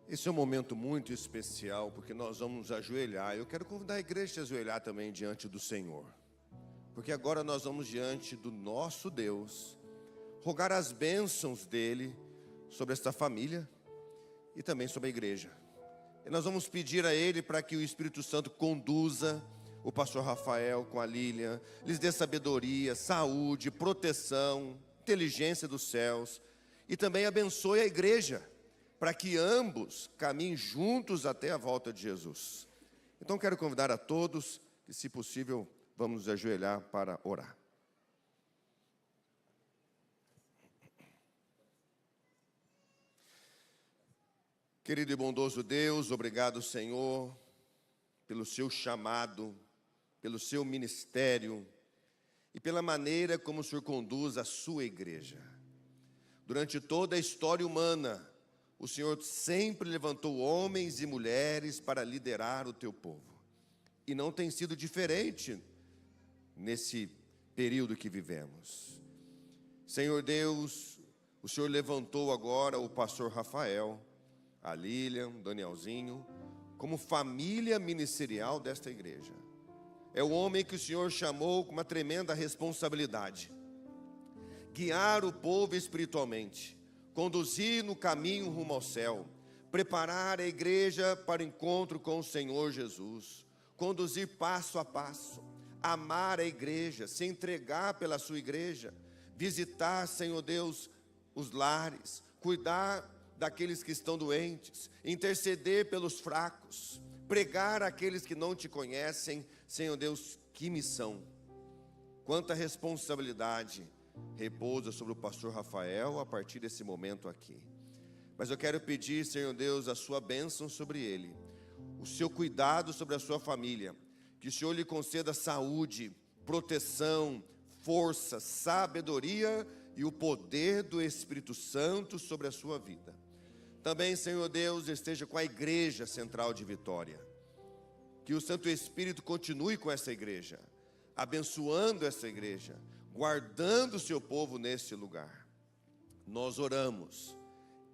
Esse é um momento muito especial, porque nós vamos ajoelhar. Eu quero convidar a igreja a ajoelhar também diante do Senhor. porque agora nós vamos diante do nosso Deus, rogar as bênçãos dele sobre esta família e também sobre a igreja. E nós vamos pedir a ele para que o Espírito Santo conduza o pastor Rafael com a Lilian, lhes dê sabedoria, saúde, proteção, inteligência dos céus, e também abençoe a igreja, para que ambos caminhem juntos até a volta de Jesus. Então quero convidar a todos que, se possível, vamos nos ajoelhar para orar. Querido e bondoso Deus, obrigado, Senhor, pelo seu chamado, pelo seu ministério e pela maneira como o Senhor conduz a sua igreja. Durante toda a história humana, o Senhor sempre levantou homens e mulheres para liderar o teu povo. E não tem sido diferente nesse período que vivemos. Senhor Deus, o Senhor levantou agora o pastor Rafael, a Lilian, Danielzinho, como família ministerial desta igreja. É o homem que o Senhor chamou com uma tremenda responsabilidade: guiar o povo espiritualmente, conduzir no caminho rumo ao céu, preparar a igreja para o encontro com o Senhor Jesus, conduzir passo a passo, amar a igreja, se entregar pela sua igreja, visitar, Senhor Deus, os lares, cuidar daqueles que estão doentes, interceder pelos fracos, pregar àqueles que não te conhecem. Senhor Deus, que missão, quanta responsabilidade repousa sobre o pastor Rafael a partir desse momento aqui. Mas eu quero pedir, Senhor Deus, a sua bênção sobre ele, o seu cuidado sobre a sua família, que o Senhor lhe conceda saúde, proteção, força, sabedoria e o poder do Espírito Santo sobre a sua vida. Também, Senhor Deus, esteja com a igreja central de Vitória, que o Santo Espírito continue com essa igreja, abençoando essa igreja, guardando o seu povo neste lugar. Nós oramos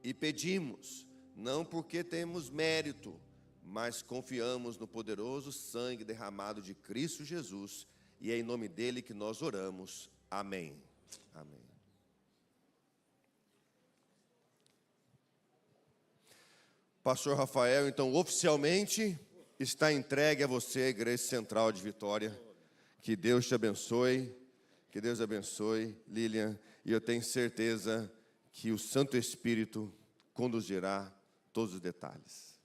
e pedimos, não porque temos mérito, mas confiamos no poderoso sangue derramado de Cristo Jesus, e é em nome dele que nós oramos. Amém. Amém. Pastor Rafael, então, oficialmente está entregue a você, a Igreja Central de Vitória. Que Deus te abençoe, que Deus abençoe, Lilian, e eu tenho certeza que o Santo Espírito conduzirá todos os detalhes.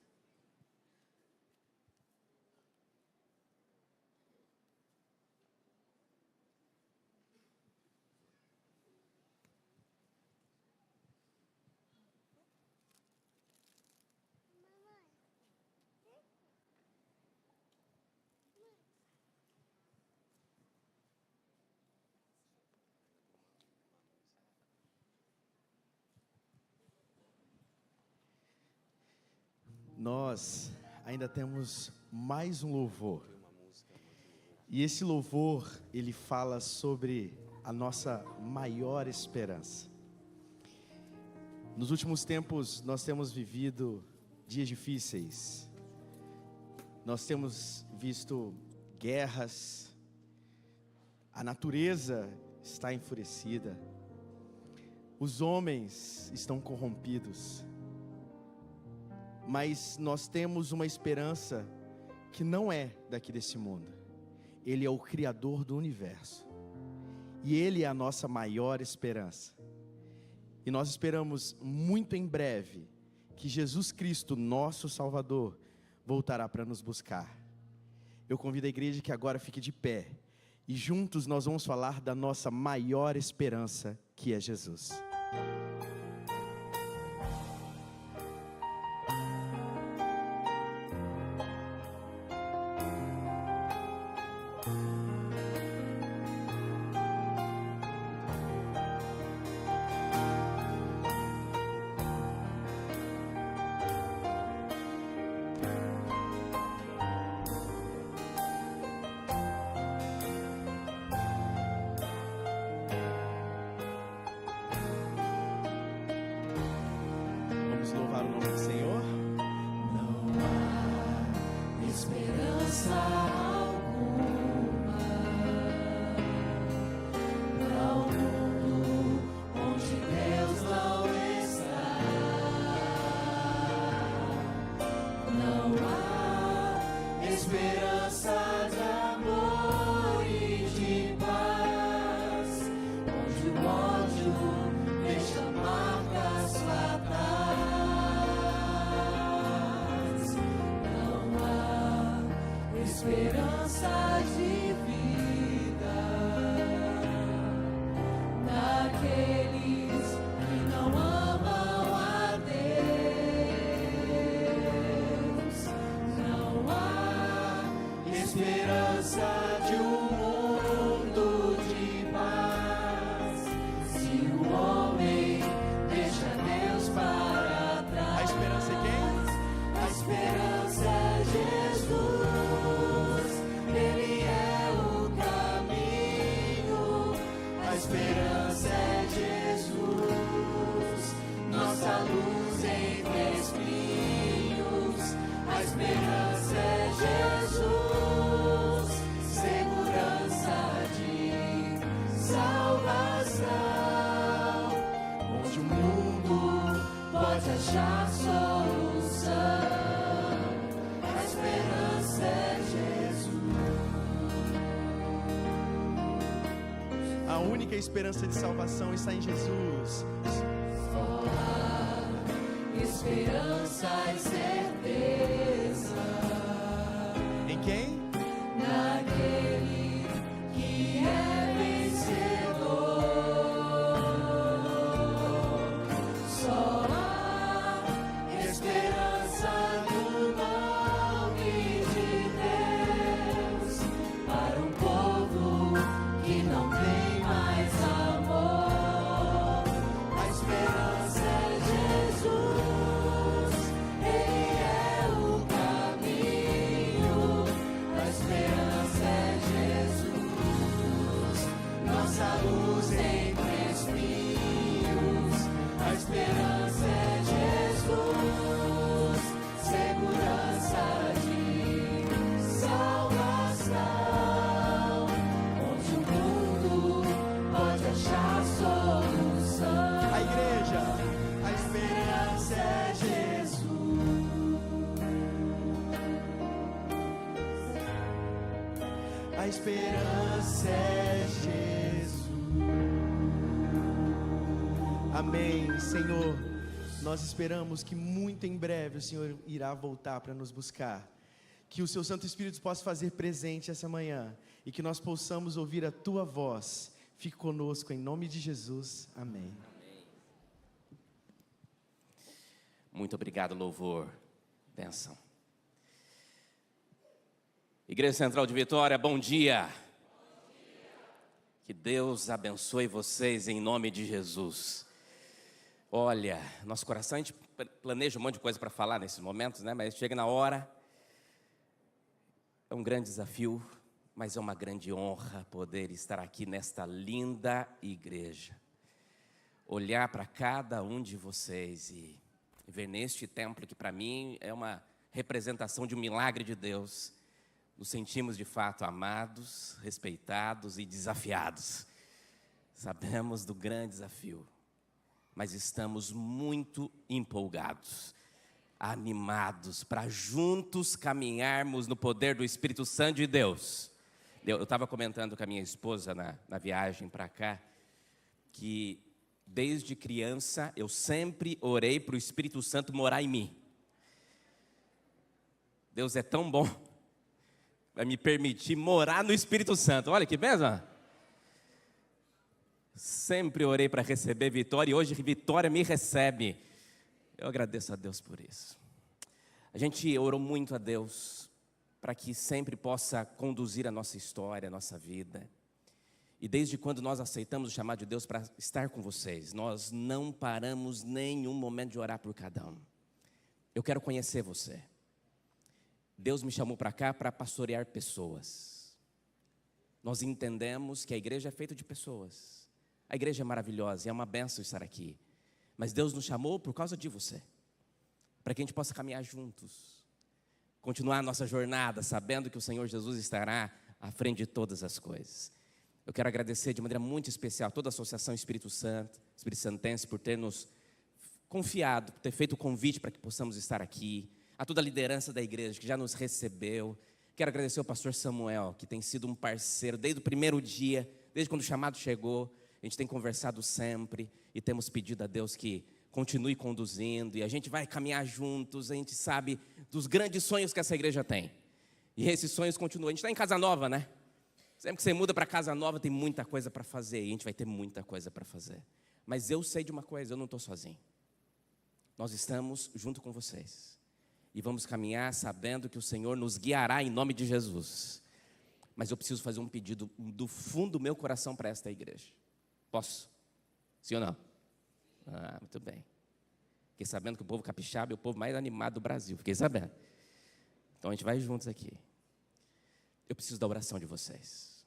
Nós ainda temos mais um louvor. E esse louvor, ele fala sobre a nossa maior esperança. Nos últimos tempos, nós temos vivido dias difíceis. Nós temos visto guerras. A natureza está enfurecida. Os homens estão corrompidos. Mas nós temos uma esperança que não é daqui desse mundo. Ele é o Criador do universo. E Ele é a nossa maior esperança. E nós esperamos muito em breve que Jesus Cristo, nosso Salvador, voltará para nos buscar. Eu convido a igreja que agora fique de pé. E juntos nós vamos falar da nossa maior esperança, que é Jesus. Não há esperança de amor e de paz, onde o ódio deixa marcas fatais. Não há esperança de vida naqueles que não amam a Deus. Não há esperança de um mundo de paz se o homem deixa Deus para trás. A esperança é quem? A esperança é Jesus, Ele é o caminho. A esperança é Jesus, nossa luz entre espinhos. A esperança é Jesus, segurança de salvação, onde o mundo pode achar solução. A esperança é Jesus. A única esperança de salvação está em Jesus. Só há esperança e certeza Em quem? naquele que é vencedor. Só há esperança no nome de Deus para um povo que não tem mais amor. A esperança é Jesus, Ele é o caminho. A esperança é Jesus, nossa luz entre espinhos. A esperança é Jesus, segurança de salvação, onde o mundo pode achar solução. A igreja. A esperança é Jesus. A esperança é Jesus. Amém, Senhor. Nós esperamos que muito em breve o Senhor irá voltar para nos buscar. Que o Seu Santo Espírito possa fazer presente essa manhã e que nós possamos ouvir a Tua voz. Fique conosco em nome de Jesus. Amém. Muito obrigado, louvor. Bênção. Igreja Central de Vitória, bom dia. Que Deus abençoe vocês em nome de Jesus. Olha, nosso coração, a gente planeja um monte de coisa para falar nesses momentos, né? Mas chega na hora. É um grande desafio, mas é uma grande honra poder estar aqui nesta linda igreja. Olhar para cada um de vocês e ver neste templo que para mim é uma representação de um milagre de Deus. Nos sentimos de fato amados, respeitados e desafiados. Sabemos do grande desafio, mas estamos muito empolgados, animados para juntos caminharmos no poder do Espírito Santo de Deus. Eu estava comentando com a minha esposa na viagem para cá, que desde criança eu sempre orei para o Espírito Santo morar em mim. Deus é tão bom, vai me permitir morar no Espírito Santo. Olha que bênção. Sempre orei para receber vitória e hoje vitória me recebe. Eu agradeço a Deus por isso. A gente orou muito a Deus para que sempre possa conduzir a nossa história, a nossa vida. E desde quando nós aceitamos o chamado de Deus para estar com vocês, nós não paramos nenhum momento de orar por cada um. Eu quero conhecer você. Deus me chamou para cá para pastorear pessoas. Nós entendemos que a igreja é feita de pessoas. A igreja é maravilhosa e é uma bênção estar aqui. Mas Deus nos chamou por causa de você. Para que a gente possa caminhar juntos. Continuar a nossa jornada, sabendo que o Senhor Jesus estará à frente de todas as coisas. Eu quero agradecer de maneira muito especial toda a Associação Espírito Santo, Espírito Santense, por ter nos confiado, por ter feito o convite para que possamos estar aqui. a toda a liderança da igreja que já nos recebeu. Quero agradecer ao pastor Samuel, que tem sido um parceiro desde o primeiro dia, desde quando o chamado chegou. A gente tem conversado sempre e temos pedido a Deus que continue conduzindo, e a gente vai caminhar juntos. A gente sabe dos grandes sonhos que essa igreja tem, e esses sonhos continuam. A gente está em casa nova, né? Sempre que você muda para casa nova, tem muita coisa para fazer, e a gente vai ter muita coisa para fazer. Mas eu sei de uma coisa, eu não estou sozinho. Nós estamos junto com vocês, e vamos caminhar sabendo que o Senhor nos guiará em nome de Jesus. Mas eu preciso fazer um pedido do fundo do meu coração para esta igreja. Posso? Sim ou não? Ah, muito bem. Fiquei sabendo que o povo capixaba é o povo mais animado do Brasil. Fiquei sabendo. Então a gente vai juntos aqui. Eu preciso da oração de vocês.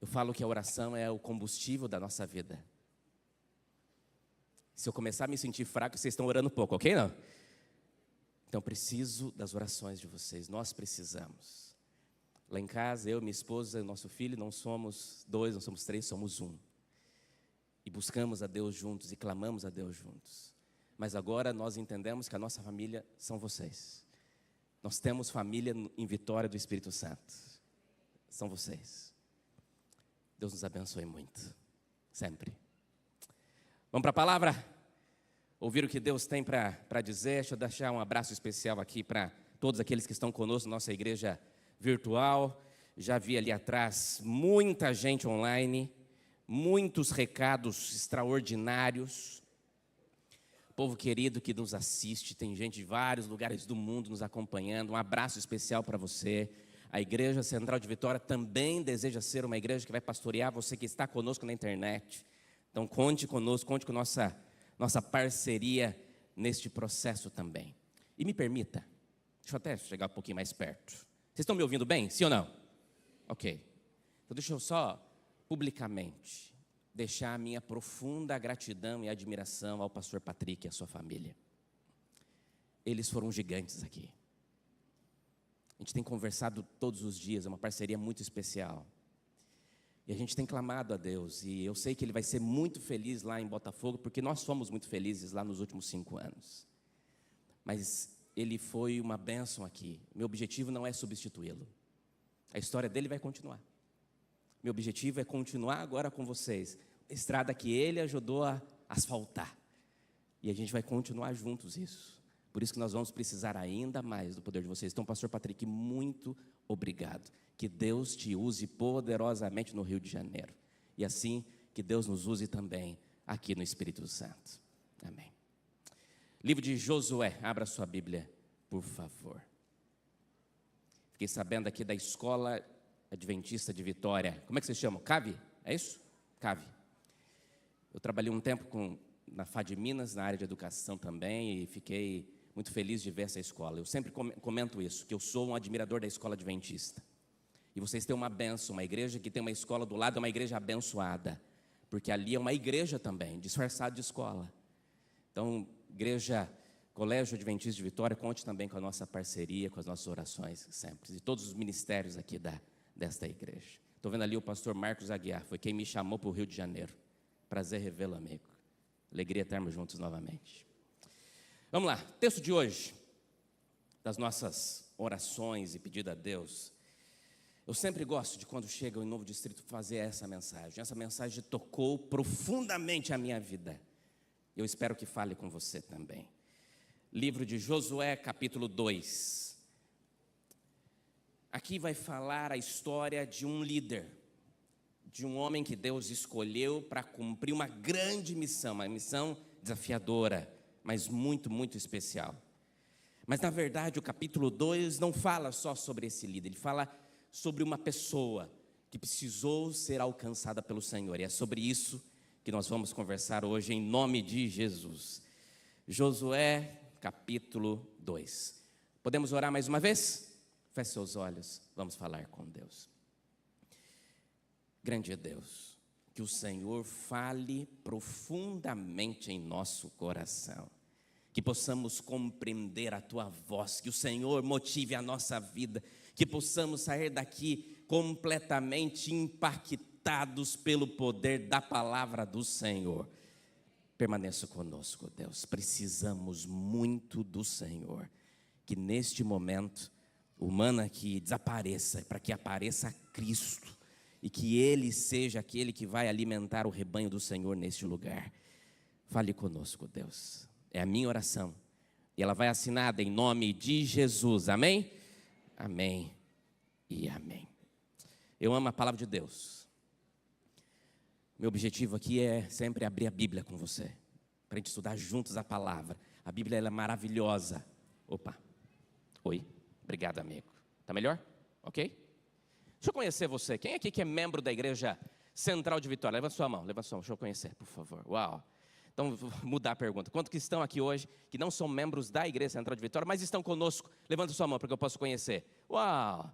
Eu falo que a oração é o combustível da nossa vida. Se eu começar a me sentir fraco, vocês estão orando pouco, ok? Não? Então preciso das orações de vocês. Nós precisamos. Lá em casa, eu, minha esposa e nosso filho, não somos dois, não somos três, somos um. E buscamos a Deus juntos e clamamos a Deus juntos. Mas agora nós entendemos que a nossa família são vocês. Nós temos família em Vitória do Espírito Santo. São vocês. Deus nos abençoe muito. Sempre. Vamos para a palavra? Ouvir o que Deus tem para dizer. Deixa eu deixar um abraço especial aqui para todos aqueles que estão conosco na nossa igreja virtual. Já vi ali atrás muita gente online. Muitos recados extraordinários. Povo querido que nos assiste, tem gente de vários lugares do mundo nos acompanhando. Um abraço especial para você. A Igreja Central de Vitória também deseja ser uma igreja que vai pastorear você que está conosco na internet. Então conte conosco, conte com nossa parceria neste processo também. E me permita, deixa eu até chegar um pouquinho mais perto. Vocês estão me ouvindo bem? Sim ou não? Ok. Então deixa eu só publicamente deixar a minha profunda gratidão e admiração ao pastor Patrick e à sua família. Eles foram gigantes aqui. A gente tem conversado todos os dias, é uma parceria muito especial. E a gente tem clamado a Deus, e eu sei que Ele vai ser muito feliz lá em Botafogo, porque nós fomos muito felizes lá nos últimos 5 anos. Mas Ele foi uma bênção aqui. Meu objetivo não é substituí-lo. A história dele vai continuar. Meu objetivo é continuar agora com vocês. A estrada que Ele ajudou a asfaltar. E a gente vai continuar juntos isso. Por isso que nós vamos precisar ainda mais do poder de vocês. Então, pastor Patrick, muito obrigado. Que Deus te use poderosamente no Rio de Janeiro. E assim, que Deus nos use também aqui no Espírito Santo. Amém. Livro de Josué, abra sua Bíblia, por favor. Fiquei sabendo aqui da Escola Adventista de Vitória. Como é que vocês chamam? CAV? É isso? CAV. Eu trabalhei um tempo na FAD Minas, na área de educação também, e fiquei muito feliz de ver essa escola. Eu sempre comento isso, que eu sou um admirador da Escola Adventista. E vocês têm uma bênção, uma igreja que tem uma escola do lado, é uma igreja abençoada. Porque ali é uma igreja também, disfarçada de escola. Então, Colégio Adventista de Vitória, conte também com a nossa parceria, com as nossas orações sempre. E todos os ministérios aqui desta igreja. Estou vendo ali o pastor Marcos Aguiar, foi quem me chamou para o Rio de Janeiro. Prazer revê-lo, amigo. Alegria estarmos juntos novamente. Vamos lá, texto de hoje, das nossas orações e pedido a Deus. Eu sempre gosto de, quando chega em Novo Distrito, fazer essa mensagem. Essa mensagem tocou profundamente a minha vida. Eu espero que fale com você também. Livro de Josué, capítulo 2. Aqui vai falar a história de um líder, de um homem que Deus escolheu para cumprir uma grande missão, uma missão desafiadora, mas muito, muito especial. Mas, na verdade, o capítulo 2 não fala só sobre esse líder, ele fala sobre uma pessoa que precisou ser alcançada pelo Senhor. E é sobre isso que nós vamos conversar hoje, em nome de Jesus. Josué, capítulo 2. Podemos orar mais uma vez? Feche seus olhos, vamos falar com Deus. Grande Deus, que o Senhor fale profundamente em nosso coração, que possamos compreender a Tua voz, que o Senhor motive a nossa vida, que possamos sair daqui completamente impactados pelo poder da palavra do Senhor. permaneça conosco, Deus. Precisamos muito do Senhor. Que neste momento o mana que desapareça, para que apareça Cristo. E que Ele seja aquele que vai alimentar o rebanho do Senhor neste lugar. Fale conosco, Deus. É a minha oração. E ela vai assinada em nome de Jesus. Amém? Amém e amém. Eu amo a palavra de Deus. Meu objetivo aqui é sempre abrir a Bíblia com você, para a gente estudar juntos a palavra. A Bíblia ela é maravilhosa. Opa, oi, obrigado, amigo. Tá melhor? Ok? Deixa eu conhecer você. Quem aqui que é membro da Igreja Central de Vitória? Levanta sua mão, deixa eu conhecer, por favor. Uau. Então, vou mudar a pergunta. Quantos que estão aqui hoje, que não são membros da Igreja Central de Vitória, mas estão conosco? Levanta sua mão, para que eu possa conhecer. Uau,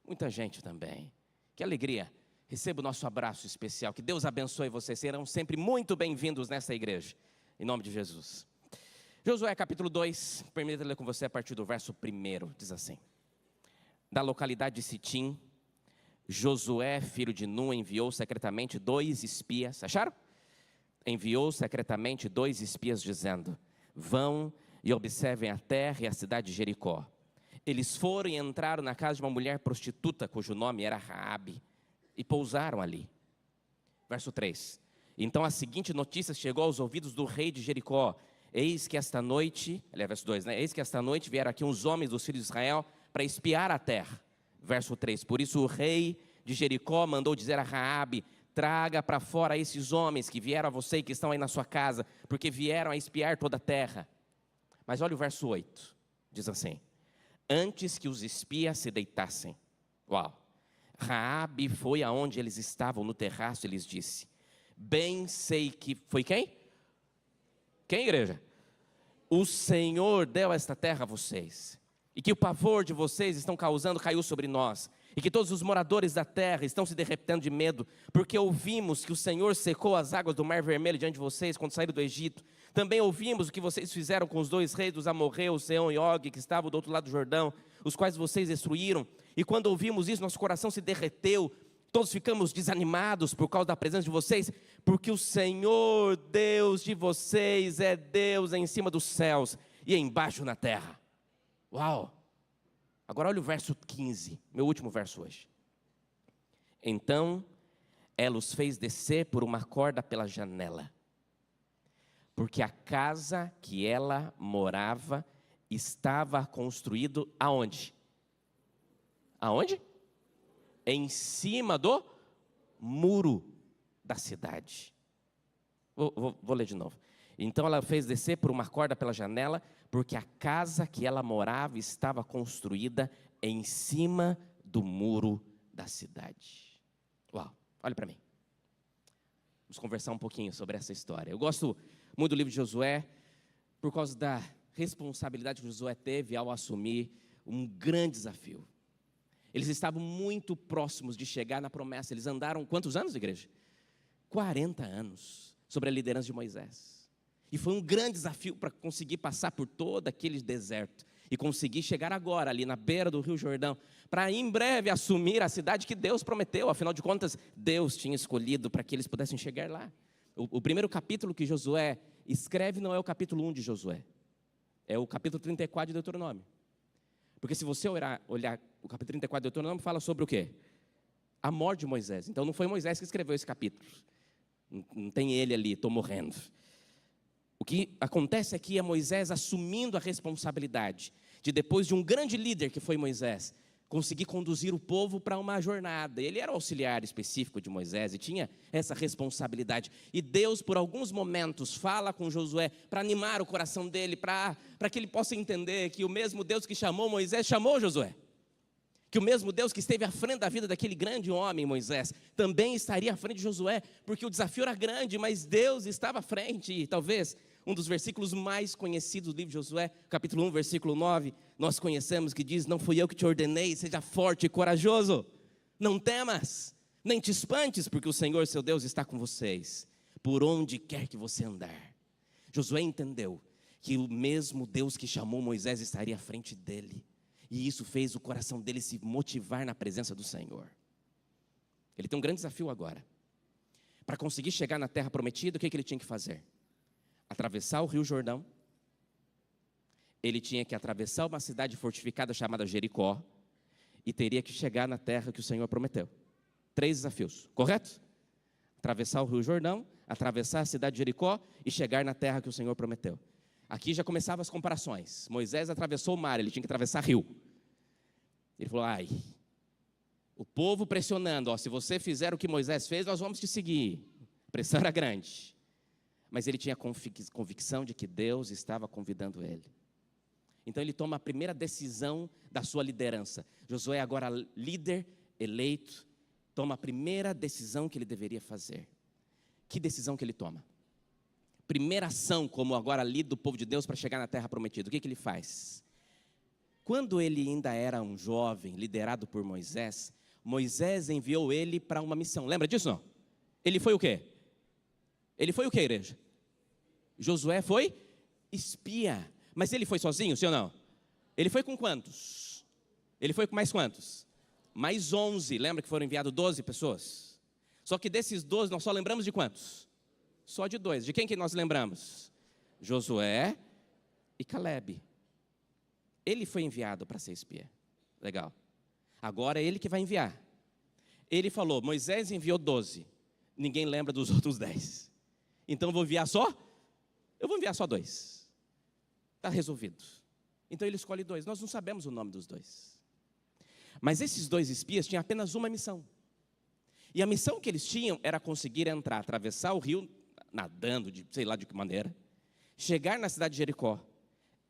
muita gente também. Que alegria. Receba o nosso abraço especial. Que Deus abençoe vocês. Serão sempre muito bem-vindos nessa igreja. Em nome de Jesus. Josué capítulo 2. Permita ler com você a partir do verso 1. Diz assim. Da localidade de Sitim, Josué, filho de Nun, enviou secretamente 2 espias. Acharam? Enviou secretamente 2 espias dizendo: vão e observem a terra e a cidade de Jericó. Eles foram e entraram na casa de uma mulher prostituta, cujo nome era Raabe, e pousaram ali. Verso 3. Então a seguinte notícia chegou aos ouvidos do rei de Jericó: eis que esta noite, verso 2, né? Eis que esta noite vieram aqui uns homens dos filhos de Israel para espiar a terra. Verso 3. Por isso o rei de Jericó mandou dizer a Raabe: traga para fora esses homens que vieram a você e que estão aí na sua casa, porque vieram a espiar toda a terra. Mas olha o verso 8. Diz assim: antes que os espias se deitassem, uau, Raabe foi aonde eles estavam no terraço e lhes disse: bem sei que... Foi quem? Quem, igreja? O Senhor deu esta terra a vocês, e que o pavor de vocês estão causando caiu sobre nós, e que todos os moradores da terra estão se derretendo de medo, porque ouvimos que o Senhor secou as águas do Mar Vermelho diante de vocês quando saíram do Egito. Também ouvimos o que vocês fizeram com os 2 reis dos amorreus, Seom e Og, que estavam do outro lado do Jordão, os quais vocês destruíram. E quando ouvimos isso, nosso coração se derreteu, todos ficamos desanimados por causa da presença de vocês, porque o Senhor Deus de vocês é Deus em cima dos céus e embaixo na terra. Uau! Agora olha o verso 15, meu último verso hoje. Então ela os fez descer por uma corda pela janela, porque a casa que ela morava estava construído aonde? Aonde? Em cima do muro da cidade. Vou ler de novo. Então ela fez descer por uma corda pela janela, porque a casa que ela morava estava construída em cima do muro da cidade. Uau, olha para mim. Vamos conversar um pouquinho sobre essa história. Eu gosto muito do livro de Josué, por causa da responsabilidade que Josué teve ao assumir um grande desafio. Eles estavam muito próximos de chegar na promessa. Eles andaram quantos anos, igreja? 40 anos, sobre a liderança de Moisés. E foi um grande desafio para conseguir passar por todo aquele deserto e conseguir chegar agora ali na beira do Rio Jordão, para em breve assumir a cidade que Deus prometeu. Afinal de contas, Deus tinha escolhido para que eles pudessem chegar lá. O primeiro capítulo que Josué escreve não é o capítulo 1 de Josué, é o capítulo 34 de Deuteronômio. Porque se você olhar o capítulo 34 de Deuteronômio, fala sobre o quê? A morte de Moisés. Então não foi Moisés que escreveu esse capítulo. Não tem ele ali, estou morrendo. O que acontece aqui é Moisés assumindo a responsabilidade de, depois de um grande líder que foi Moisés, conseguir conduzir o povo para uma jornada. Ele era o auxiliar específico de Moisés e tinha essa responsabilidade. E Deus, por alguns momentos, fala com Josué para animar o coração dele, para que ele possa entender que o mesmo Deus que chamou Moisés, chamou Josué. Que o mesmo Deus que esteve à frente da vida daquele grande homem, Moisés, também estaria à frente de Josué, porque o desafio era grande, mas Deus estava à frente. E talvez um dos versículos mais conhecidos do livro de Josué, capítulo 1, versículo 9, nós conhecemos, que diz: não fui eu que te ordenei, seja forte e corajoso, não temas, nem te espantes, porque o Senhor seu Deus está com vocês, por onde quer que você andar. Josué entendeu que o mesmo Deus que chamou Moisés estaria à frente dele, e isso fez o coração dele se motivar na presença do Senhor. Ele tem um grande desafio agora. Para conseguir chegar na terra prometida, o que ele tinha que fazer? atravessar o Rio Jordão, ele tinha que atravessar uma cidade fortificada chamada Jericó e teria que chegar na terra que o Senhor prometeu. 3 desafios, correto? Atravessar o Rio Jordão, atravessar a cidade de Jericó e chegar na terra que o Senhor prometeu. Aqui já começavam as comparações. Moisés atravessou o mar, ele tinha que atravessar rio. Ele falou, o povo pressionando, se você fizer o que Moisés fez, nós vamos te seguir. A pressão era grande. Mas ele tinha convicção de que Deus estava convidando ele. Então ele toma a primeira decisão da sua liderança. Josué, agora líder eleito, toma a primeira decisão que ele deveria fazer. Que decisão que ele toma? Primeira ação, como agora líder do povo de Deus para chegar na terra prometida. O que ele faz? Quando ele ainda era um jovem, liderado por Moisés, Moisés enviou ele para uma missão. Lembra disso, não? Ele foi o quê? Ele foi o quê, igreja? Josué foi espia. Mas ele foi sozinho, sim ou não? Ele foi com quantos? Ele foi com mais quantos? Mais 11. Lembra que foram enviados 12 pessoas? Só que desses 12, nós só lembramos de quantos? Só de 2. De quem que nós lembramos? Josué e Calebe. Ele foi enviado para ser espia. Legal. Agora é ele que vai enviar. Ele falou, Moisés enviou 12. Ninguém lembra dos outros 10. Então eu vou enviar só? Eu vou enviar só 2. Está resolvido. Então ele escolhe 2. Nós não sabemos o nome dos 2. Mas esses 2 espias tinham apenas uma missão. E a missão que eles tinham era conseguir entrar, atravessar o rio, nadando, sei lá de que maneira, chegar na cidade de Jericó,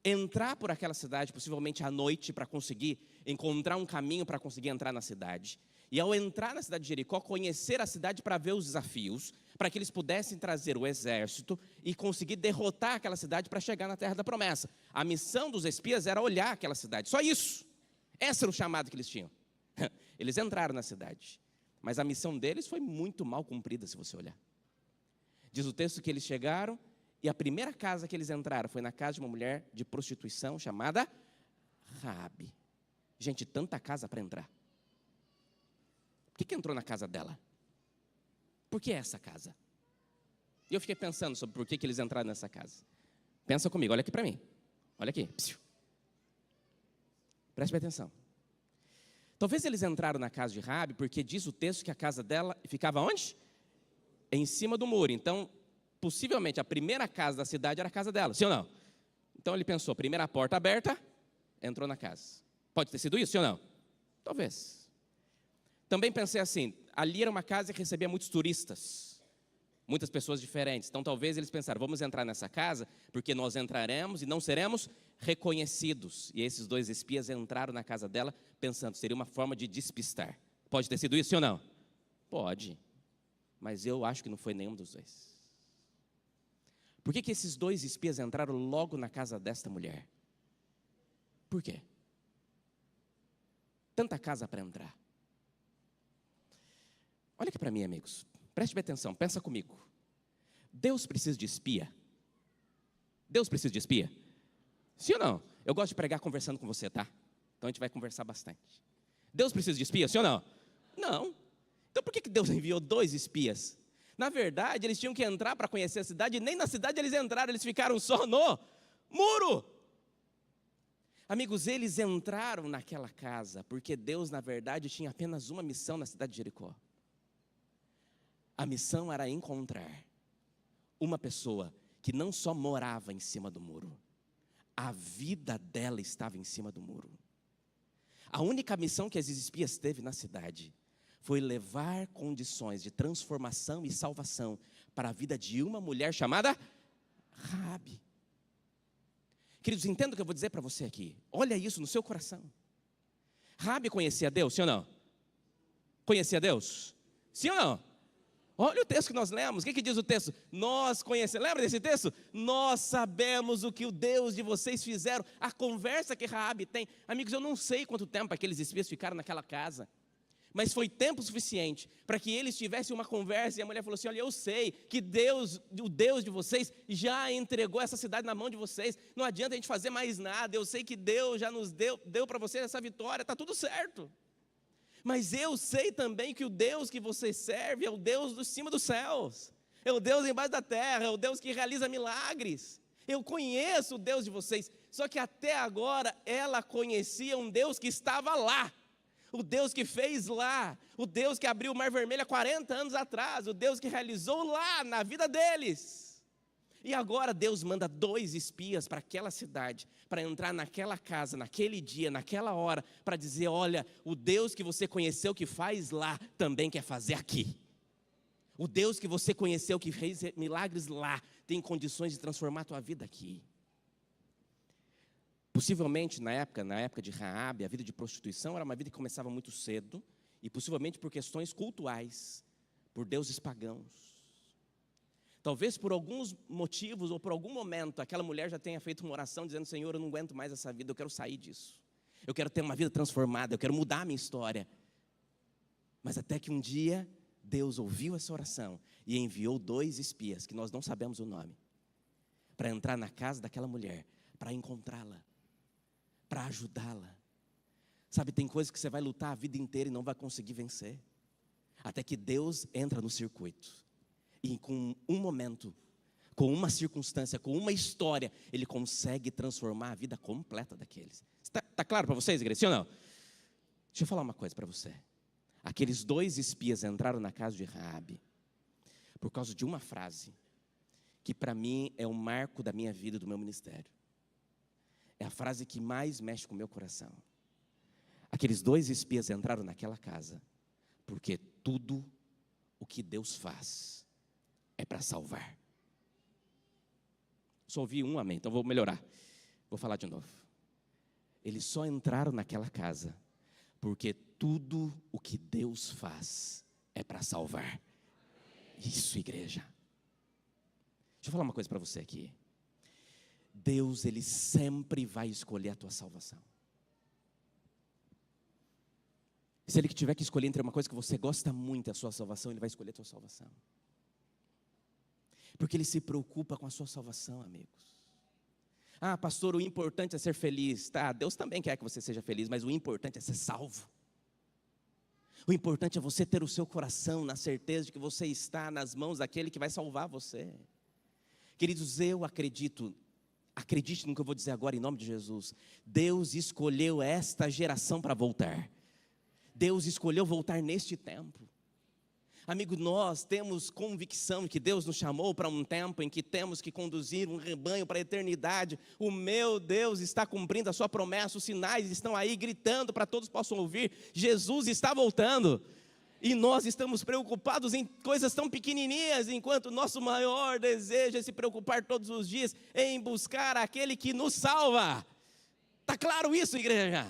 entrar por aquela cidade, possivelmente à noite, para conseguir encontrar um caminho para conseguir entrar na cidade. E ao entrar na cidade de Jericó, conhecer a cidade para ver os desafios, para que eles pudessem trazer o exército e conseguir derrotar aquela cidade para chegar na terra da promessa. A missão dos espias era olhar aquela cidade, só isso. Esse era o chamado que eles tinham. Eles entraram na cidade, mas a missão deles foi muito mal cumprida, se você olhar. Diz o texto que eles chegaram e a primeira casa que eles entraram foi na casa de uma mulher de prostituição chamada Raabe. Gente, tanta casa para entrar. Por que entrou na casa dela? Por que essa casa? E eu fiquei pensando sobre por que eles entraram nessa casa. Pensa comigo, olha aqui para mim. Olha aqui. Preste atenção. Talvez eles entraram na casa de Raabe porque diz o texto que a casa dela ficava onde? Em cima do muro. Então, possivelmente, a primeira casa da cidade era a casa dela, sim ou não? Então ele pensou, primeira porta aberta, entrou na casa. Pode ter sido isso, sim ou não? Talvez. Também pensei assim, ali era uma casa que recebia muitos turistas, muitas pessoas diferentes. Então talvez eles pensaram, vamos entrar nessa casa, porque nós entraremos e não seremos reconhecidos. E esses 2 espias entraram na casa dela, pensando, seria uma forma de despistar. Pode ter sido isso, sim ou não? Pode. Mas eu acho que não foi nenhum dos 2. Por que esses 2 espias entraram logo na casa desta mulher? Por quê? Tanta casa para entrar. Olha aqui para mim, amigos. Preste bem atenção, pensa comigo. Deus precisa de espia? Deus precisa de espia? Sim ou não? Eu gosto de pregar conversando com você, tá? Então a gente vai conversar bastante. Deus precisa de espia, sim ou não? Não. Então por que Deus enviou 2 espias? Na verdade, eles tinham que entrar para conhecer a cidade, e nem na cidade eles entraram, eles ficaram só no muro. Amigos, eles entraram naquela casa, porque Deus, na verdade, tinha apenas uma missão na cidade de Jericó. A missão era encontrar uma pessoa que não só morava em cima do muro, a vida dela estava em cima do muro. A única missão que esses espias teve na cidade foi levar condições de transformação e salvação para a vida de uma mulher chamada Raabe. Queridos, entenda o que eu vou dizer para você aqui. Olha isso no seu coração. Raabe conhecia Deus, sim ou não? Conhecia Deus? Sim ou não? Olha o texto que nós lemos, o que diz o texto? Nós conhecemos, lembra desse texto? Nós sabemos o que o Deus de vocês fizeram, a conversa que Raabe tem. Amigos, eu não sei quanto tempo aqueles espias ficaram naquela casa, mas foi tempo suficiente para que eles tivessem uma conversa, e a mulher falou assim, olha, eu sei que Deus, o Deus de vocês, já entregou essa cidade na mão de vocês, não adianta a gente fazer mais nada, eu sei que Deus já nos deu para vocês essa vitória, está tudo certo. Mas eu sei também que o Deus que você serve é o Deus do cima dos céus. é o Deus embaixo da terra, é o Deus que realiza milagres. Eu conheço o Deus de vocês. Só que até agora ela conhecia um Deus que estava lá. O Deus que fez lá, o Deus que abriu o Mar Vermelho há 40 anos atrás, o Deus que realizou lá na vida deles. E agora Deus manda 2 espias para aquela cidade, para entrar naquela casa, naquele dia, naquela hora, para dizer, olha, o Deus que você conheceu que faz lá, também quer fazer aqui. O Deus que você conheceu que fez milagres lá, tem condições de transformar a tua vida aqui. Possivelmente, na época de Raabe, a vida de prostituição era uma vida que começava muito cedo, e possivelmente por questões cultuais, por deuses pagãos. Talvez por alguns motivos, ou por algum momento, aquela mulher já tenha feito uma oração, dizendo, Senhor, eu não aguento mais essa vida, eu quero sair disso. Eu quero ter uma vida transformada, eu quero mudar a minha história. Mas até que um dia, Deus ouviu essa oração, e enviou 2 espias, que nós não sabemos o nome, para entrar na casa daquela mulher, para encontrá-la, para ajudá-la. Sabe, tem coisas que você vai lutar a vida inteira e não vai conseguir vencer. Até que Deus entra no circuito. E com um momento, com uma circunstância, com uma história, Ele consegue transformar a vida completa daqueles. Tá claro para vocês, igreja? Sim ou não? Deixa eu falar uma coisa para você. Aqueles 2 espias entraram na casa de Raabe por causa de uma frase que para mim é o marco da minha vida e do meu ministério. É a frase que mais mexe com o meu coração. Aqueles 2 espias entraram naquela casa porque tudo o que Deus faz é para salvar. Só ouvi um amém, então vou melhorar. Vou falar de novo. Eles só entraram naquela casa porque tudo o que Deus faz é para salvar. Isso, igreja. Deixa eu falar uma coisa para você aqui. Deus, Ele sempre vai escolher a tua salvação. Se Ele tiver que escolher entre uma coisa que você gosta muito, a sua salvação, Ele vai escolher a tua salvação. Porque Ele se preocupa com a sua salvação, amigos. Ah, pastor, o importante é ser feliz. Tá, Deus também quer que você seja feliz, mas o importante é ser salvo. O importante é você ter o seu coração na certeza de que você está nas mãos daquele que vai salvar você. Queridos, eu acredite no que eu vou dizer agora em nome de Jesus. Deus escolheu esta geração para voltar. Deus escolheu voltar neste tempo. Amigo, nós temos convicção que Deus nos chamou para um tempo em que temos que conduzir um rebanho para a eternidade. O meu Deus está cumprindo a sua promessa, os sinais estão aí gritando para todos possam ouvir. Jesus está voltando. E nós estamos preocupados em coisas tão pequenininhas, enquanto o nosso maior desejo é se preocupar todos os dias em buscar aquele que nos salva. Está claro isso, igreja?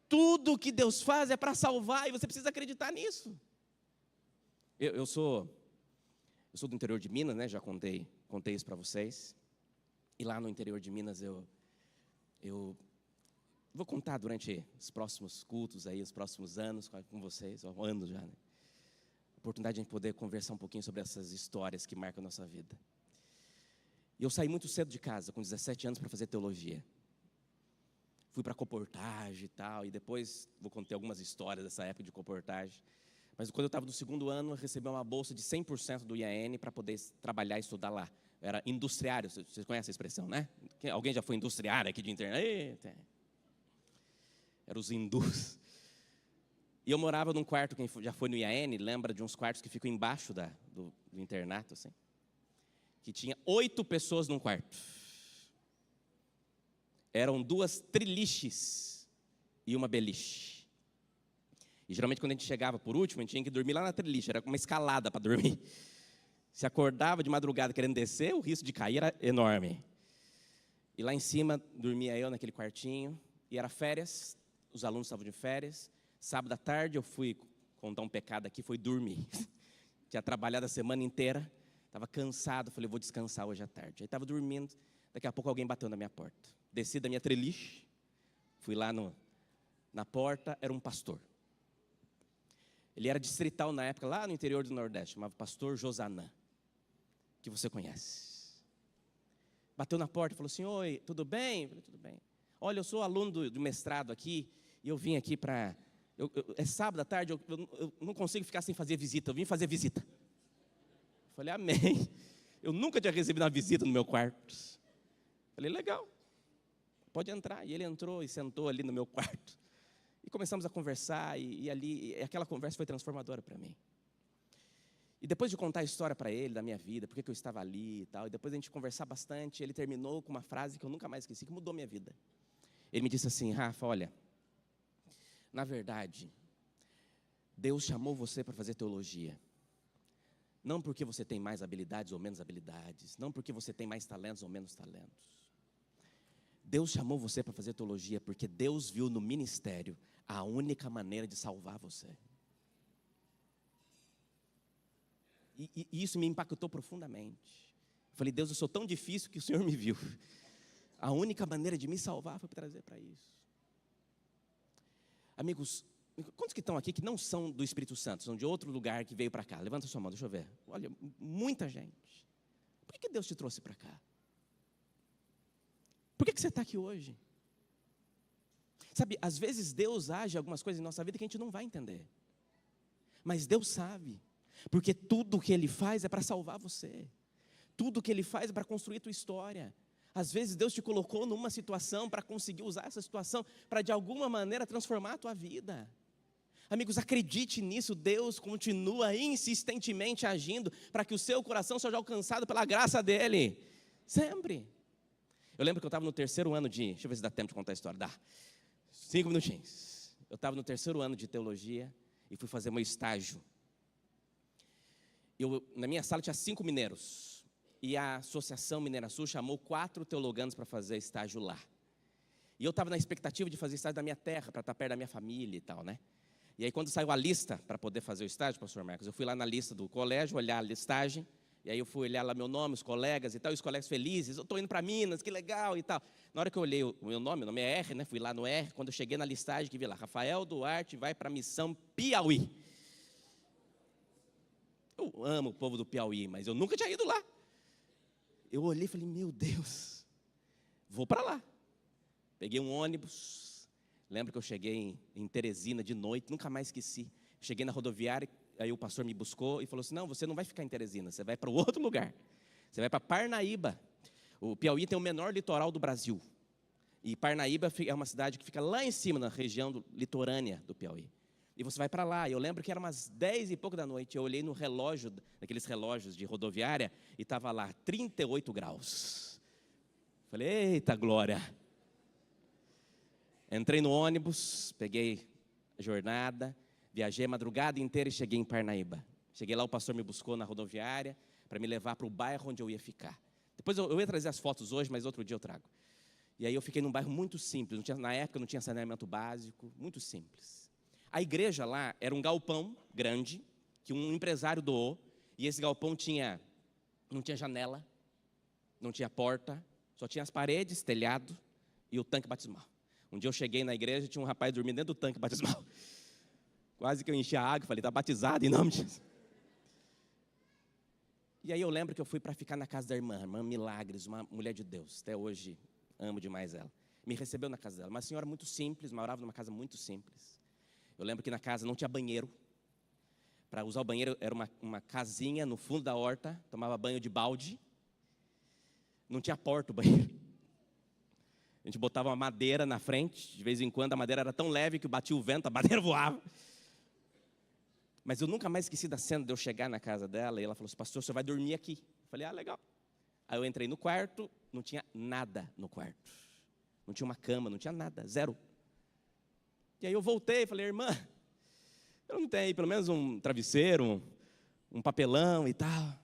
Tudo que Deus faz é para salvar e você precisa acreditar nisso. Eu sou do interior de Minas, né? Já contei isso para vocês. E lá no interior de Minas eu vou contar durante os próximos cultos aí, os próximos anos com vocês, anos já, né? Oportunidade de a gente poder conversar um pouquinho sobre essas histórias que marcam a nossa vida. E eu saí muito cedo de casa, com 17 anos, para fazer teologia. Fui para Coportage e tal, e depois vou contar algumas histórias dessa época de Coportage. Mas quando eu estava no 2º ano, eu recebi uma bolsa de 100% do IAN para poder trabalhar e estudar lá. Eu era industriário, vocês conhecem a expressão, né? Alguém já foi industriário aqui de internet? Era os indus. E eu morava num quarto, quem já foi no IAN, lembra de uns quartos que ficam embaixo do internato, assim? Que tinha 8 pessoas num quarto. Eram 2 triliches e uma beliche. E geralmente quando a gente chegava por último, a gente tinha que dormir lá na triliche, era uma escalada para dormir. Se acordava de madrugada querendo descer, o risco de cair era enorme. E lá em cima dormia eu naquele quartinho, e era férias, os alunos estavam de férias. Sábado à tarde eu fui contar um pecado aqui, foi dormir. Tinha trabalhado a semana inteira, estava cansado, falei, vou descansar hoje à tarde. Aí estava dormindo, daqui a pouco alguém bateu na minha porta. Desci da minha treliche, fui lá na porta, era um pastor. Ele era distrital na época, lá no interior do Nordeste, chamava pastor Josanã, que você conhece. Bateu na porta e falou assim, oi, tudo bem? Eu falei, tudo bem. Olha, eu sou aluno do mestrado aqui, e eu vim aqui para... É sábado à tarde, eu não consigo ficar sem fazer visita, eu vim fazer visita. falei, amém. Eu nunca tinha recebido uma visita no meu quarto. Falei, legal, pode entrar. E ele entrou e sentou ali no meu quarto. E começamos a conversar, e aquela conversa foi transformadora para mim. E depois de contar a história para ele, da minha vida, por que eu estava ali e tal, e depois a gente conversar bastante, ele terminou com uma frase que eu nunca mais esqueci, que mudou minha vida. Ele me disse assim, Rafa, olha, na verdade, Deus chamou você para fazer teologia. Não porque você tem mais habilidades ou menos habilidades, não porque você tem mais talentos ou menos talentos. Deus chamou você para fazer teologia porque Deus viu no ministério a única maneira de salvar você. E isso me impactou profundamente. Eu falei, Deus, eu sou tão difícil que o Senhor me viu. A única maneira de me salvar foi trazer para isso. Amigos, quantos que estão aqui que não são do Espírito Santo, são de outro lugar que veio para cá? Levanta sua mão, deixa eu ver. Olha, muita gente. Por que Deus te trouxe para cá? Por que você está aqui hoje? Sabe, às vezes Deus age algumas coisas em nossa vida que a gente não vai entender. Mas Deus sabe. Porque tudo o que Ele faz é para salvar você. Tudo o que Ele faz é para construir a tua história. Às vezes Deus te colocou numa situação para conseguir usar essa situação para de alguma maneira transformar a tua vida. Amigos, acredite nisso, Deus continua insistentemente agindo para que o seu coração seja alcançado pela graça dEle. Sempre. Eu lembro que eu estava no terceiro ano de... Deixa eu ver se dá tempo de contar a história. Dá. 5 minutinhos. Eu estava no terceiro ano de teologia e fui fazer meu estágio. Na minha sala tinha 5 mineiros. E a Associação Mineira Sul chamou 4 teologandos para fazer estágio lá. E eu estava na expectativa de fazer estágio da minha terra, para estar perto da minha família e tal, né? E aí quando saiu a lista para poder fazer o estágio, pastor Marcos, eu fui lá na lista do colégio, olhar a listagem. E aí eu fui olhar lá meu nome, os colegas e tal, e os colegas felizes, eu estou indo para Minas, que legal e tal. Na hora que eu olhei o meu nome é R, né? Fui lá no R, quando eu cheguei na listagem, que vi lá, Rafael Duarte vai para a missão Piauí. Eu amo o povo do Piauí, mas eu nunca tinha ido lá. Eu olhei e falei, meu Deus, vou para lá. Peguei um ônibus, lembro que eu cheguei em Teresina de noite, nunca mais esqueci. Cheguei na rodoviária, aí o pastor me buscou e falou assim, não, você não vai ficar em Teresina, você vai para outro lugar. Você vai para Parnaíba. O Piauí tem o menor litoral do Brasil. E Parnaíba é uma cidade que fica lá em cima, na região litorânea do Piauí. E você vai para lá. Eu lembro que era umas 10 e pouco da noite. Eu olhei no relógio, naqueles relógios de rodoviária, e estava lá, 38 graus. Falei, eita glória. Entrei no ônibus, peguei a jornada, viajei a madrugada inteira e cheguei em Parnaíba. Cheguei lá, o pastor me buscou na rodoviária para me levar para o bairro onde eu ia ficar. Depois eu ia trazer as fotos hoje, mas outro dia eu trago. E aí eu fiquei num bairro muito simples. Na época não tinha saneamento básico, muito simples. A igreja lá era um galpão grande, que um empresário doou, e esse galpão não tinha janela, não tinha porta, só tinha as paredes, telhado e o tanque batismal. Um dia eu cheguei na igreja e tinha um rapaz dormindo dentro do tanque batismal. Quase que eu enchi a água, falei, está batizado em nome de Jesus. E aí eu lembro que eu fui para ficar na casa da irmã Milagres, uma mulher de Deus, até hoje amo demais ela. Me recebeu na casa dela, uma senhora muito simples, morava numa casa muito simples. Eu lembro que na casa não tinha banheiro. Para usar o banheiro era uma casinha no fundo da horta, tomava banho de balde. Não tinha porta o banheiro. A gente botava uma madeira na frente, de vez em quando a madeira era tão leve que batia o vento, a madeira voava. Mas eu nunca mais esqueci da cena de eu chegar na casa dela e ela falou assim, pastor, você vai dormir aqui. Eu falei, legal. Aí eu entrei no quarto, não tinha nada no quarto. Não tinha uma cama, não tinha nada, zero. E aí eu voltei e falei, irmã, eu não tenho aí pelo menos um travesseiro, um papelão e tal.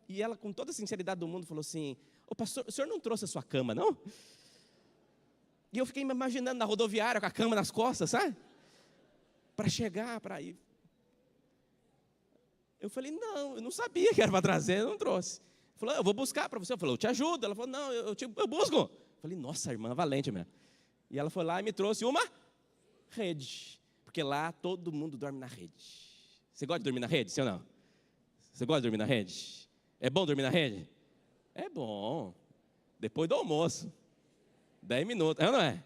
E ela, com toda a sinceridade do mundo, falou assim, ô pastor, o senhor não trouxe a sua cama, não? E eu fiquei me imaginando na rodoviária com a cama nas costas, sabe? Para chegar, para ir. Eu falei, não, eu não sabia que era para trazer, eu não trouxe. Ela falou, eu vou buscar para você. Eu falei, eu te ajudo. Ela falou, não, eu busco. Eu falei, nossa, irmã, valente mesmo. E ela foi lá e me trouxe uma rede. Porque lá todo mundo dorme na rede. Você gosta de dormir na rede, sim ou não? Você gosta de dormir na rede? É bom dormir na rede? É bom. Depois do almoço. 10 minutos, é ou não é?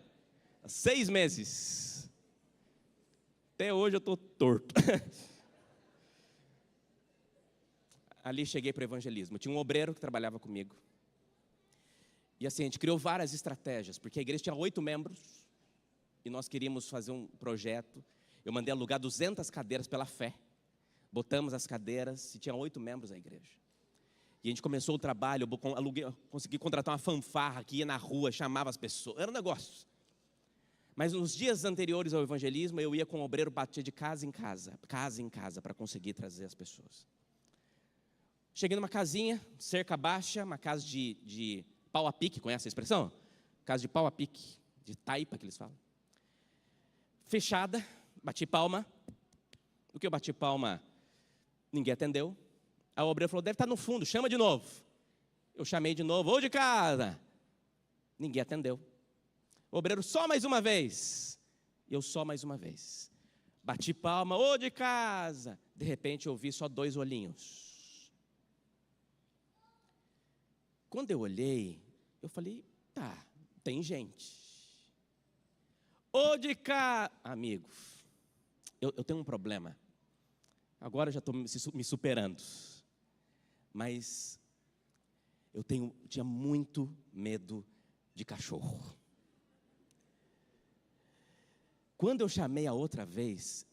6 meses. Até hoje eu estou torto. ali cheguei para o evangelismo. Tinha um obreiro que trabalhava comigo. E assim, a gente criou várias estratégias, porque a igreja tinha 8 membros, e nós queríamos fazer um projeto. Eu mandei alugar 200 cadeiras pela fé. Botamos as cadeiras, e tinha 8 membros na igreja. E a gente começou o trabalho, consegui contratar uma fanfarra que ia na rua, chamava as pessoas, era um negócio. Mas nos dias anteriores ao evangelismo, eu ia com o obreiro bater de casa em casa, para conseguir trazer as pessoas. Cheguei numa casinha, cerca baixa, uma casa de pau a pique, conhece a expressão? Casa de pau a pique, de taipa que eles falam. Fechada, bati palma. No que eu bati palma, ninguém atendeu. Aí o obreiro falou, deve estar no fundo, chama de novo. Eu chamei de novo, ô de casa. Ninguém atendeu. O obreiro, só mais uma vez. Eu só mais uma vez. Bati palma, ô de casa. De repente eu vi só 2 olhinhos. Quando eu olhei, eu falei, tá, tem gente. Ô de cá, amigo, eu tenho um problema. Agora eu já estou me superando. Mas eu tinha muito medo de cachorro. Quando eu chamei a outra vez,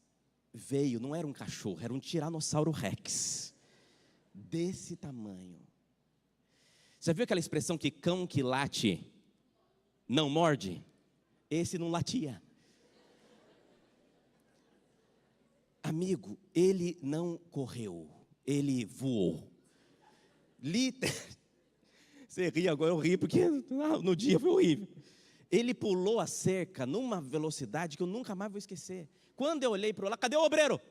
veio, não era um cachorro, era um Tiranossauro Rex. Desse tamanho. Você viu aquela expressão que cão que late não morde? Esse não latia. Amigo, ele não correu, ele voou. Você ri agora, eu ri porque no dia foi horrível. Ele pulou a cerca numa velocidade que eu nunca mais vou esquecer. Quando eu olhei para lá, cadê o obreiro?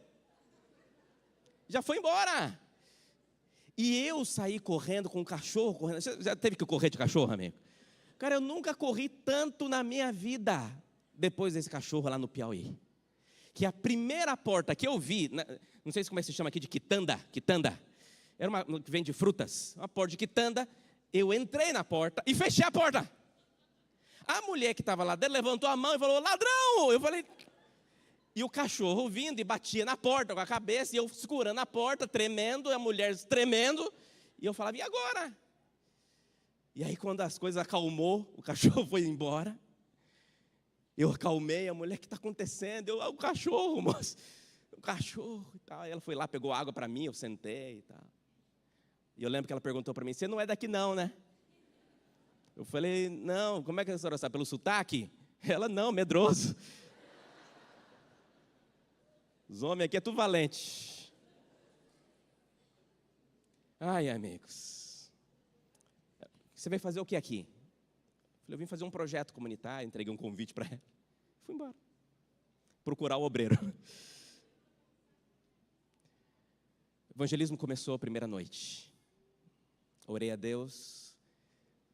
Já foi embora. E eu saí correndo com o cachorro correndo. Você já teve que correr de cachorro, amigo? Cara, eu nunca corri tanto na minha vida depois desse cachorro lá no Piauí. Que a primeira porta que eu vi, não sei como é que se chama aqui, de quitanda. Era uma que vende frutas, uma porta de quitanda. Eu entrei na porta e fechei a porta. A mulher que estava lá dentro levantou a mão e falou, ladrão! Eu falei... E o cachorro vindo e batia na porta com a cabeça, e eu segurando a porta, tremendo, e a mulher tremendo, e eu falava, e agora? E aí quando as coisas acalmou, o cachorro foi embora, eu acalmei, a mulher, o que está acontecendo? O cachorro, moço, o cachorro e tal. E ela foi lá, pegou água para mim, eu sentei e tal. E eu lembro que ela perguntou para mim, você não é daqui não, né? Eu falei, não, como é que a senhora sabe? Pelo sotaque? Ela, não, medroso. Os homens aqui é tudo valente. Ai, amigos. Você veio fazer o que aqui? Eu vim fazer um projeto comunitário, entreguei um convite para ela. Fui embora. Procurar o obreiro. O evangelismo começou a primeira noite. Orei a Deus.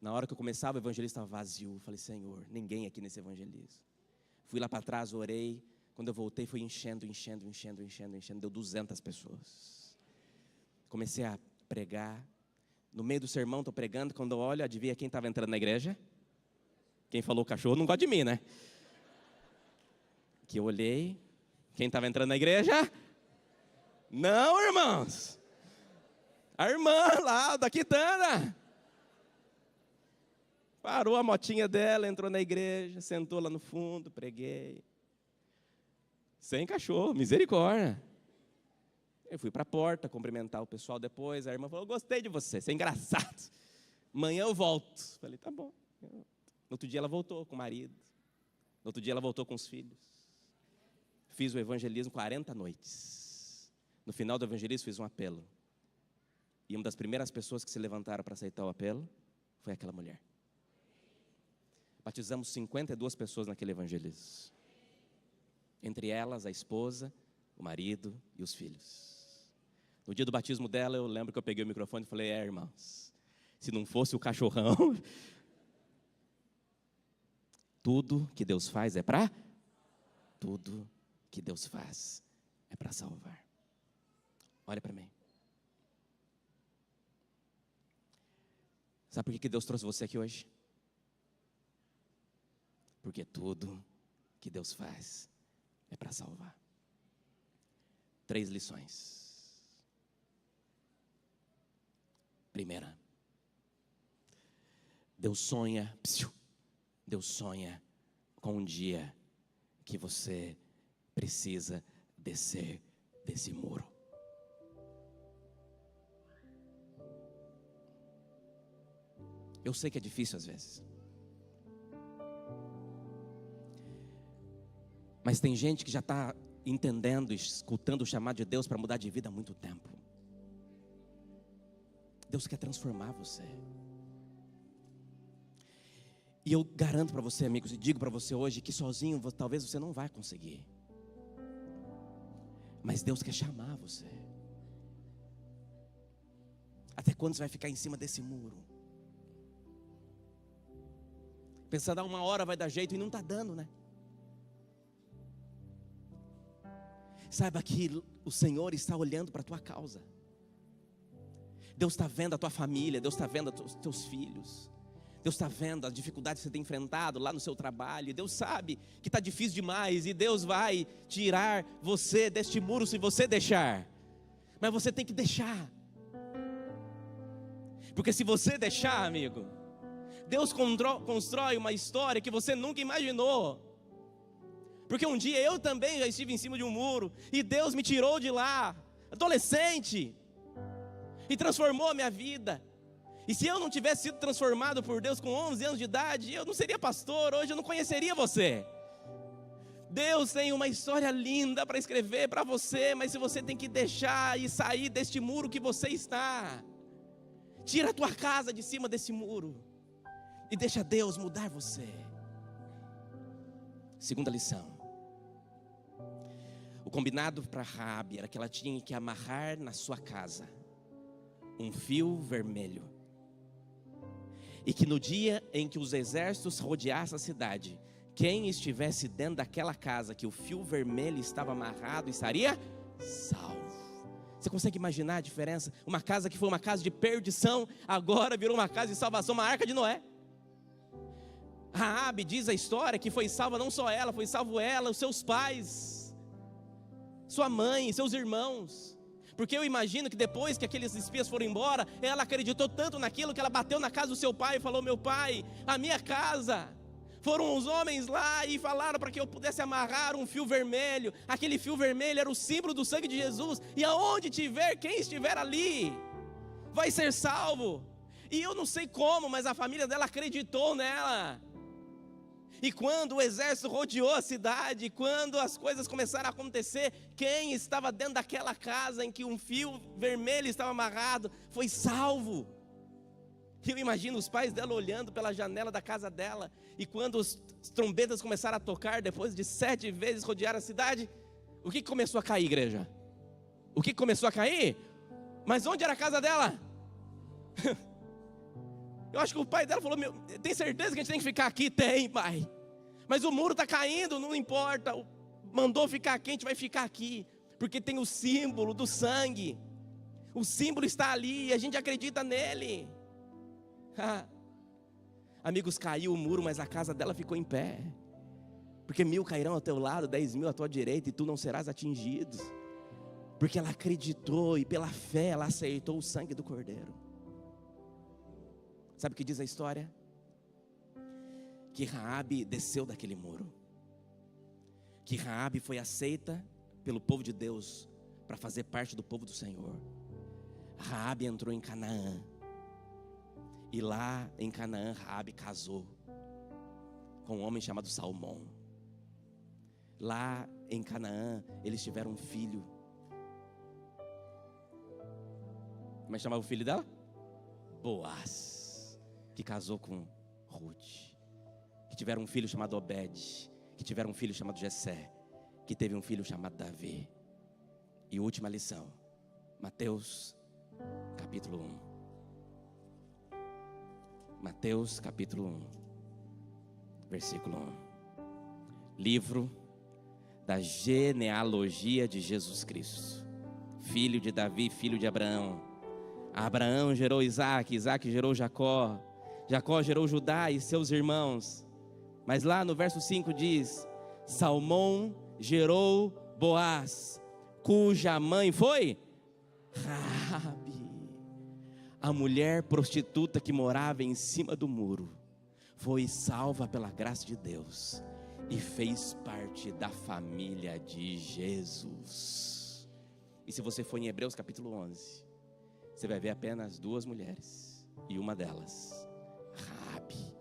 Na hora que eu começava, o evangelismo estava vazio. Falei, Senhor, ninguém aqui nesse evangelismo. Fui lá para trás, orei. Quando eu voltei, foi enchendo. Deu 200 pessoas. Comecei a pregar. No meio do sermão, estou pregando. Quando eu olho, adivinha quem estava entrando na igreja? Quem falou cachorro não gosta de mim, né? Que eu olhei. Quem estava entrando na igreja? Não, irmãos. A irmã lá da quitanda. Parou a motinha dela, entrou na igreja, sentou lá no fundo, preguei. Sem cachorro, misericórdia. Eu fui para a porta cumprimentar o pessoal depois. A irmã falou, gostei de você é engraçado. Amanhã eu volto. Falei, tá bom. No outro dia ela voltou com o marido. No outro dia ela voltou com os filhos. Fiz o evangelismo 40 noites. No final do evangelismo fiz um apelo. E uma das primeiras pessoas que se levantaram para aceitar o apelo foi aquela mulher. Batizamos 52 pessoas naquele evangelismo. Entre elas, a esposa, o marido e os filhos. No dia do batismo dela, eu lembro que eu peguei o microfone e falei, irmãos, se não fosse o cachorrão, tudo que Deus faz é para? Tudo que Deus faz é para salvar. Olha para mim. Sabe por que Deus trouxe você aqui hoje? Porque tudo que Deus faz é para salvar. 3 lições. Primeira, Deus sonha com um dia que você precisa descer desse muro. Eu sei que é difícil às vezes, mas tem gente que já está entendendo, escutando o chamado de Deus para mudar de vida há muito tempo. Deus quer transformar você. E eu garanto para você, amigos, e digo para você hoje que sozinho talvez você não vai conseguir. Mas Deus quer chamar você. Até quando você vai ficar em cima desse muro? Pensando, uma hora vai dar jeito, e não está dando, né? Saiba que o Senhor está olhando para a tua causa. Deus está vendo a tua família, Deus está vendo os teus filhos. Deus está vendo as dificuldades que você tem enfrentado lá no seu trabalho. Deus sabe que está difícil demais, e Deus vai tirar você deste muro se você deixar. Mas você tem que deixar. Porque se você deixar, amigo, Deus constrói uma história que você nunca imaginou. Porque um dia eu também já estive em cima de um muro, e Deus me tirou de lá, adolescente, e transformou a minha vida. E se eu não tivesse sido transformado por Deus com 11 anos de idade, eu não seria pastor, hoje eu não conheceria você. Deus tem uma história linda para escrever para você, mas se você tem que deixar e sair deste muro que você está, tira a tua casa de cima desse muro e deixa Deus mudar você. Segunda lição. O combinado para Raabe era que ela tinha que amarrar na sua casa um fio vermelho, e que no dia em que os exércitos rodeassem a cidade, quem estivesse dentro daquela casa que o fio vermelho estava amarrado estaria salvo. Você consegue imaginar a diferença? Uma casa que foi uma casa de perdição, agora virou uma casa de salvação, uma arca de Noé. Raabe, diz a história, que foi salva não só ela, foi salvo ela, os seus pais, sua mãe, seus irmãos. Porque eu imagino que depois que aqueles espias foram embora, ela acreditou tanto naquilo que ela bateu na casa do seu pai e falou: meu pai, a minha casa, foram os homens lá e falaram para que eu pudesse amarrar um fio vermelho. Aquele fio vermelho era o símbolo do sangue de Jesus, e aonde tiver, quem estiver ali, vai ser salvo. E eu não sei como, mas a família dela acreditou nela. E quando o exército rodeou a cidade, quando as coisas começaram a acontecer, quem estava dentro daquela casa em que um fio vermelho estava amarrado, foi salvo. Eu imagino os pais dela olhando pela janela da casa dela, e quando as trombetas começaram a tocar, depois de 7 vezes rodear a cidade, o que começou a cair, igreja? O que começou a cair? Mas onde era a casa dela? Eu acho que o pai dela falou: tem certeza que a gente tem que ficar aqui? Tem, pai. Mas o muro está caindo, não importa. Mandou ficar aqui, a gente vai ficar aqui. Porque tem o símbolo do sangue. O símbolo está ali e a gente acredita nele. Amigos, caiu o muro, mas a casa dela ficou em pé. Porque 1000 cairão ao teu lado, 10.000 à tua direita, e tu não serás atingido. Porque ela acreditou e pela fé ela aceitou o sangue do Cordeiro. Sabe o que diz a história? Que Raabe desceu daquele muro. Que Raabe foi aceita pelo povo de Deus para fazer parte do povo do Senhor. Raabe entrou em Canaã. E lá em Canaã, Raabe casou com um homem chamado Salmão. Lá em Canaã, eles tiveram um filho. Como é que chamava o filho dela? Boaz. Que casou com Ruth, que tiveram um filho chamado Obed, que tiveram um filho chamado Jessé, que teve um filho chamado Davi. E última lição, Mateus capítulo 1. Mateus capítulo 1, versículo 1. Livro da genealogia de Jesus Cristo, filho de Davi, filho de Abraão. Abraão gerou Isaac, Isaac gerou Jacó, Jacó gerou Judá e seus irmãos. Mas lá no verso 5 diz: Salmão gerou Boaz, cuja mãe foi Raabe. A mulher prostituta que morava em cima do muro foi salva pela graça de Deus e fez parte da família de Jesus. E se você for em Hebreus capítulo 11, você vai ver apenas 2 mulheres, e uma delas, Raabe,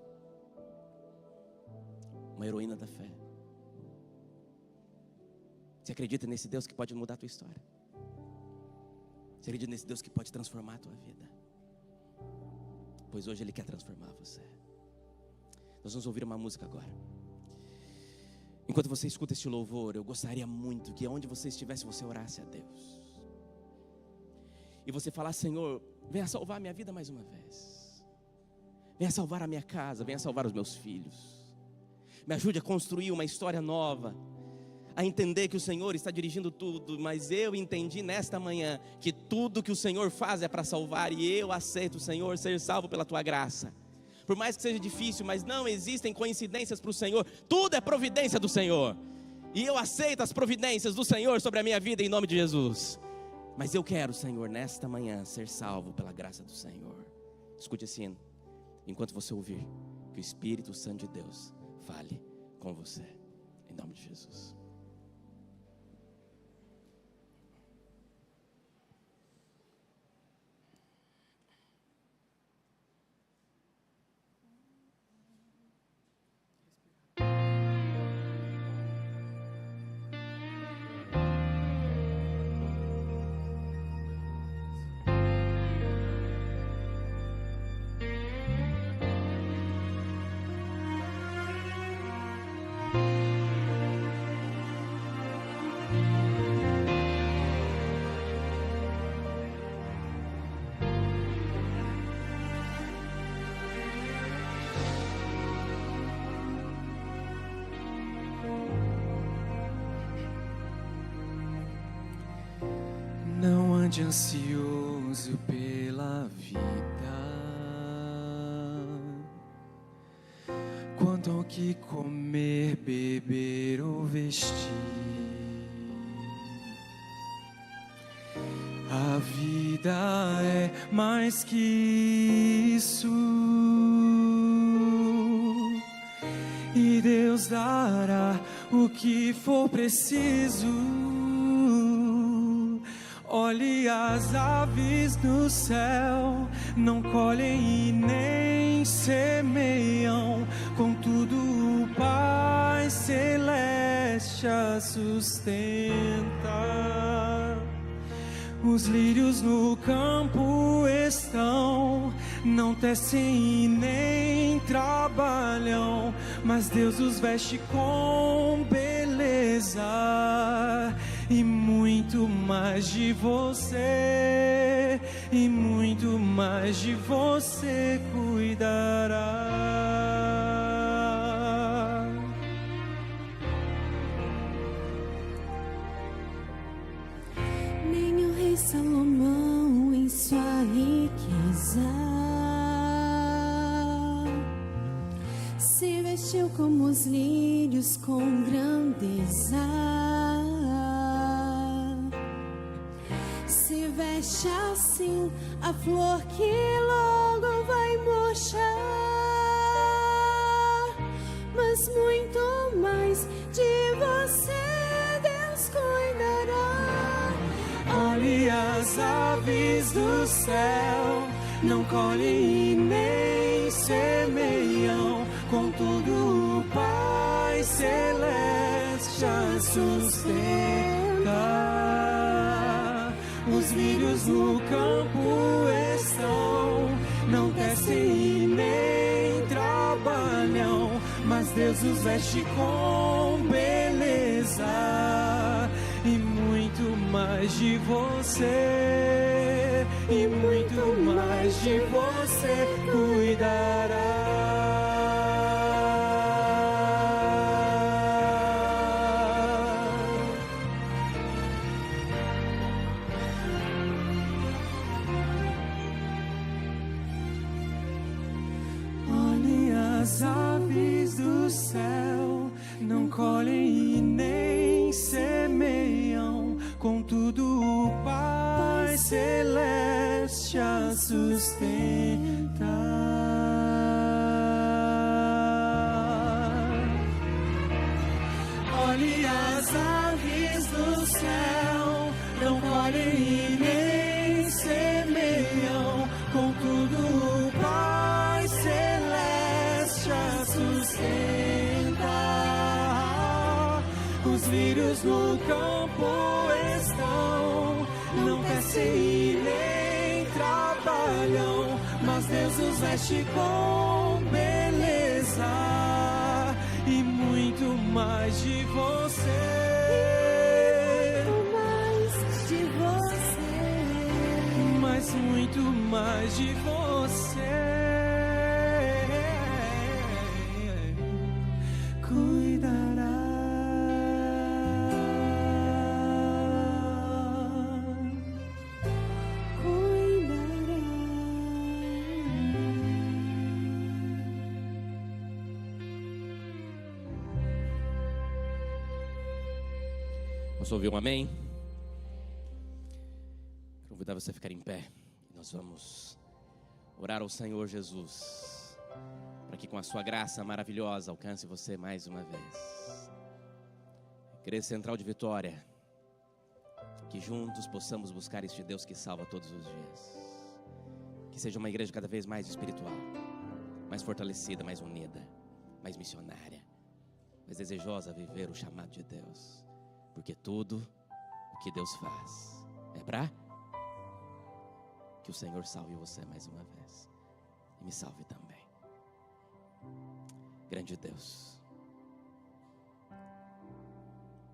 uma heroína da fé. Você acredita nesse Deus que pode mudar a tua história? Você acredita nesse Deus que pode transformar a tua vida? Pois hoje Ele quer transformar você. Nós vamos ouvir uma música agora. Enquanto você escuta este louvor, eu gostaria muito que onde você estivesse, você orasse a Deus. E você falasse: Senhor, venha salvar a minha vida mais uma vez. Venha salvar a minha casa, venha salvar os meus filhos. Me ajude a construir uma história nova, a entender que o Senhor está dirigindo tudo, mas eu entendi nesta manhã que tudo que o Senhor faz é para salvar, e eu aceito, Senhor, ser salvo pela Tua graça. Por mais que seja difícil, mas não existem coincidências para o Senhor, tudo é providência do Senhor, e eu aceito as providências do Senhor sobre a minha vida em nome de Jesus. Mas eu quero, Senhor, nesta manhã ser salvo pela graça do Senhor. Escute esse hino, enquanto você ouvir, que o Espírito Santo de Deus fale com você, em nome de Jesus. Não ande ansioso pela vida, quanto ao que comer, beber ou vestir. A vida é mais que isso, e Deus dará o que for preciso. Olhe as aves do céu, não colhem e nem semeiam, contudo o Pai Celeste as sustenta. Os lírios no campo estão, não tecem e nem trabalham, mas Deus os veste com beleza. E muito mais de você, e muito mais de você cuidará. Nem o rei Salomão em sua riqueza se vestiu como os lírios com grandeza. Se veste assim a flor que logo vai murchar, mas muito mais de você Deus cuidará. Olhe as aves do céu, não colhem e nem semeiam, contudo o Pai Celeste as sustenta. Os lírios no campo estão, não tecem e nem trabalham, mas Deus os veste com beleza. E muito mais de você, e muito mais de você cuidará. As aves do céu não colhem e nem semeiam, contudo o Pai Celeste as sustenta. Olhe as aves do céu, não colhem e nem semeiam, contudo o Pai Celeste as sustenta. Os lírios no campo estão, não tecem e nem trabalham, mas Deus os veste com beleza e muito mais de você. Muito mais de você. Mas muito mais de você. Cuidará. Posso ouvir um amém? Quero convidar você a ficar em pé. Nós vamos orar ao Senhor Jesus, para que com a sua graça maravilhosa alcance você mais uma vez. Igreja Central de Vitória, que juntos possamos buscar este Deus que salva todos os dias. Que seja uma igreja cada vez mais espiritual, mais fortalecida, mais unida, mais missionária, mais desejosa de viver o chamado de Deus. Porque tudo o que Deus faz é para que o Senhor salve você mais uma vez. E me salve também. Grande Deus,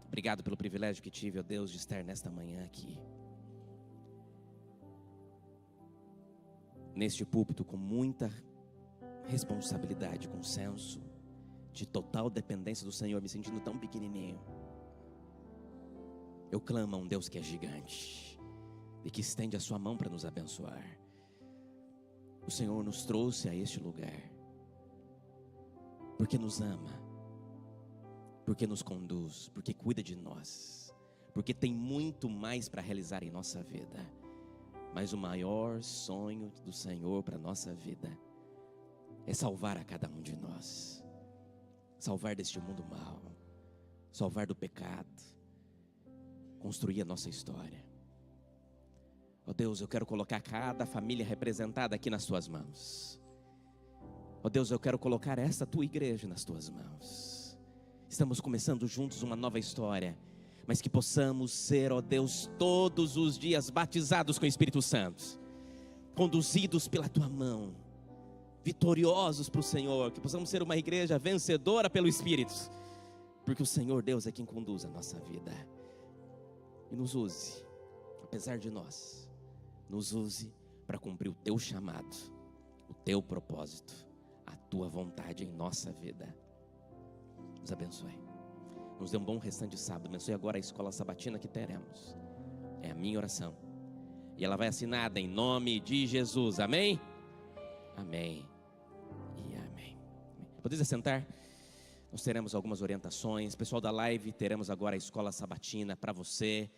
obrigado pelo privilégio que tive, ó Deus, de estar nesta manhã aqui, neste púlpito, com muita responsabilidade, com senso de total dependência do Senhor, me sentindo tão pequenininho. Eu clamo a um Deus que é gigante e que estende a sua mão para nos abençoar. O Senhor nos trouxe a este lugar porque nos ama, porque nos conduz, porque cuida de nós, porque tem muito mais para realizar em nossa vida. Mas o maior sonho do Senhor para a nossa vida é salvar a cada um de nós, salvar deste mundo mau, salvar do pecado, construir a nossa história. Ó Deus, eu quero colocar cada família representada aqui nas tuas mãos. Ó Deus, eu quero colocar esta tua igreja nas tuas mãos. Estamos começando juntos uma nova história, mas que possamos ser, ó Deus, todos os dias batizados com o Espírito Santo, conduzidos pela tua mão, vitoriosos para o Senhor, que possamos ser uma igreja vencedora pelo Espírito, porque o Senhor Deus é quem conduz a nossa vida. E nos use, apesar de nós, nos use para cumprir o teu chamado, o teu propósito, a tua vontade em nossa vida. Nos abençoe, nos dê um bom restante de sábado. Abençoe agora a escola sabatina que teremos. É a minha oração, e ela vai assinada em nome de Jesus. Amém? Amém e amém. Podeis assentar? Nós teremos algumas orientações. Pessoal da live, teremos agora a escola sabatina para você.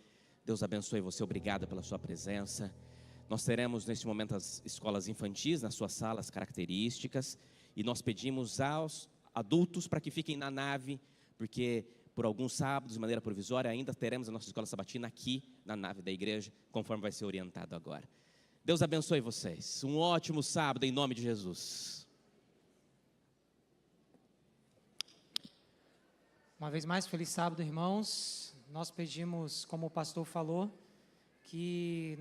Deus abençoe você, obrigado pela sua presença. Nós teremos neste momento as escolas infantis nas suas salas características. E nós pedimos aos adultos para que fiquem na nave, porque por alguns sábados, de maneira provisória, ainda teremos a nossa escola sabatina aqui na nave da igreja, conforme vai ser orientado agora. Deus abençoe vocês. Um ótimo sábado em nome de Jesus. Uma vez mais, feliz sábado, irmãos. Nós pedimos, como o pastor falou, que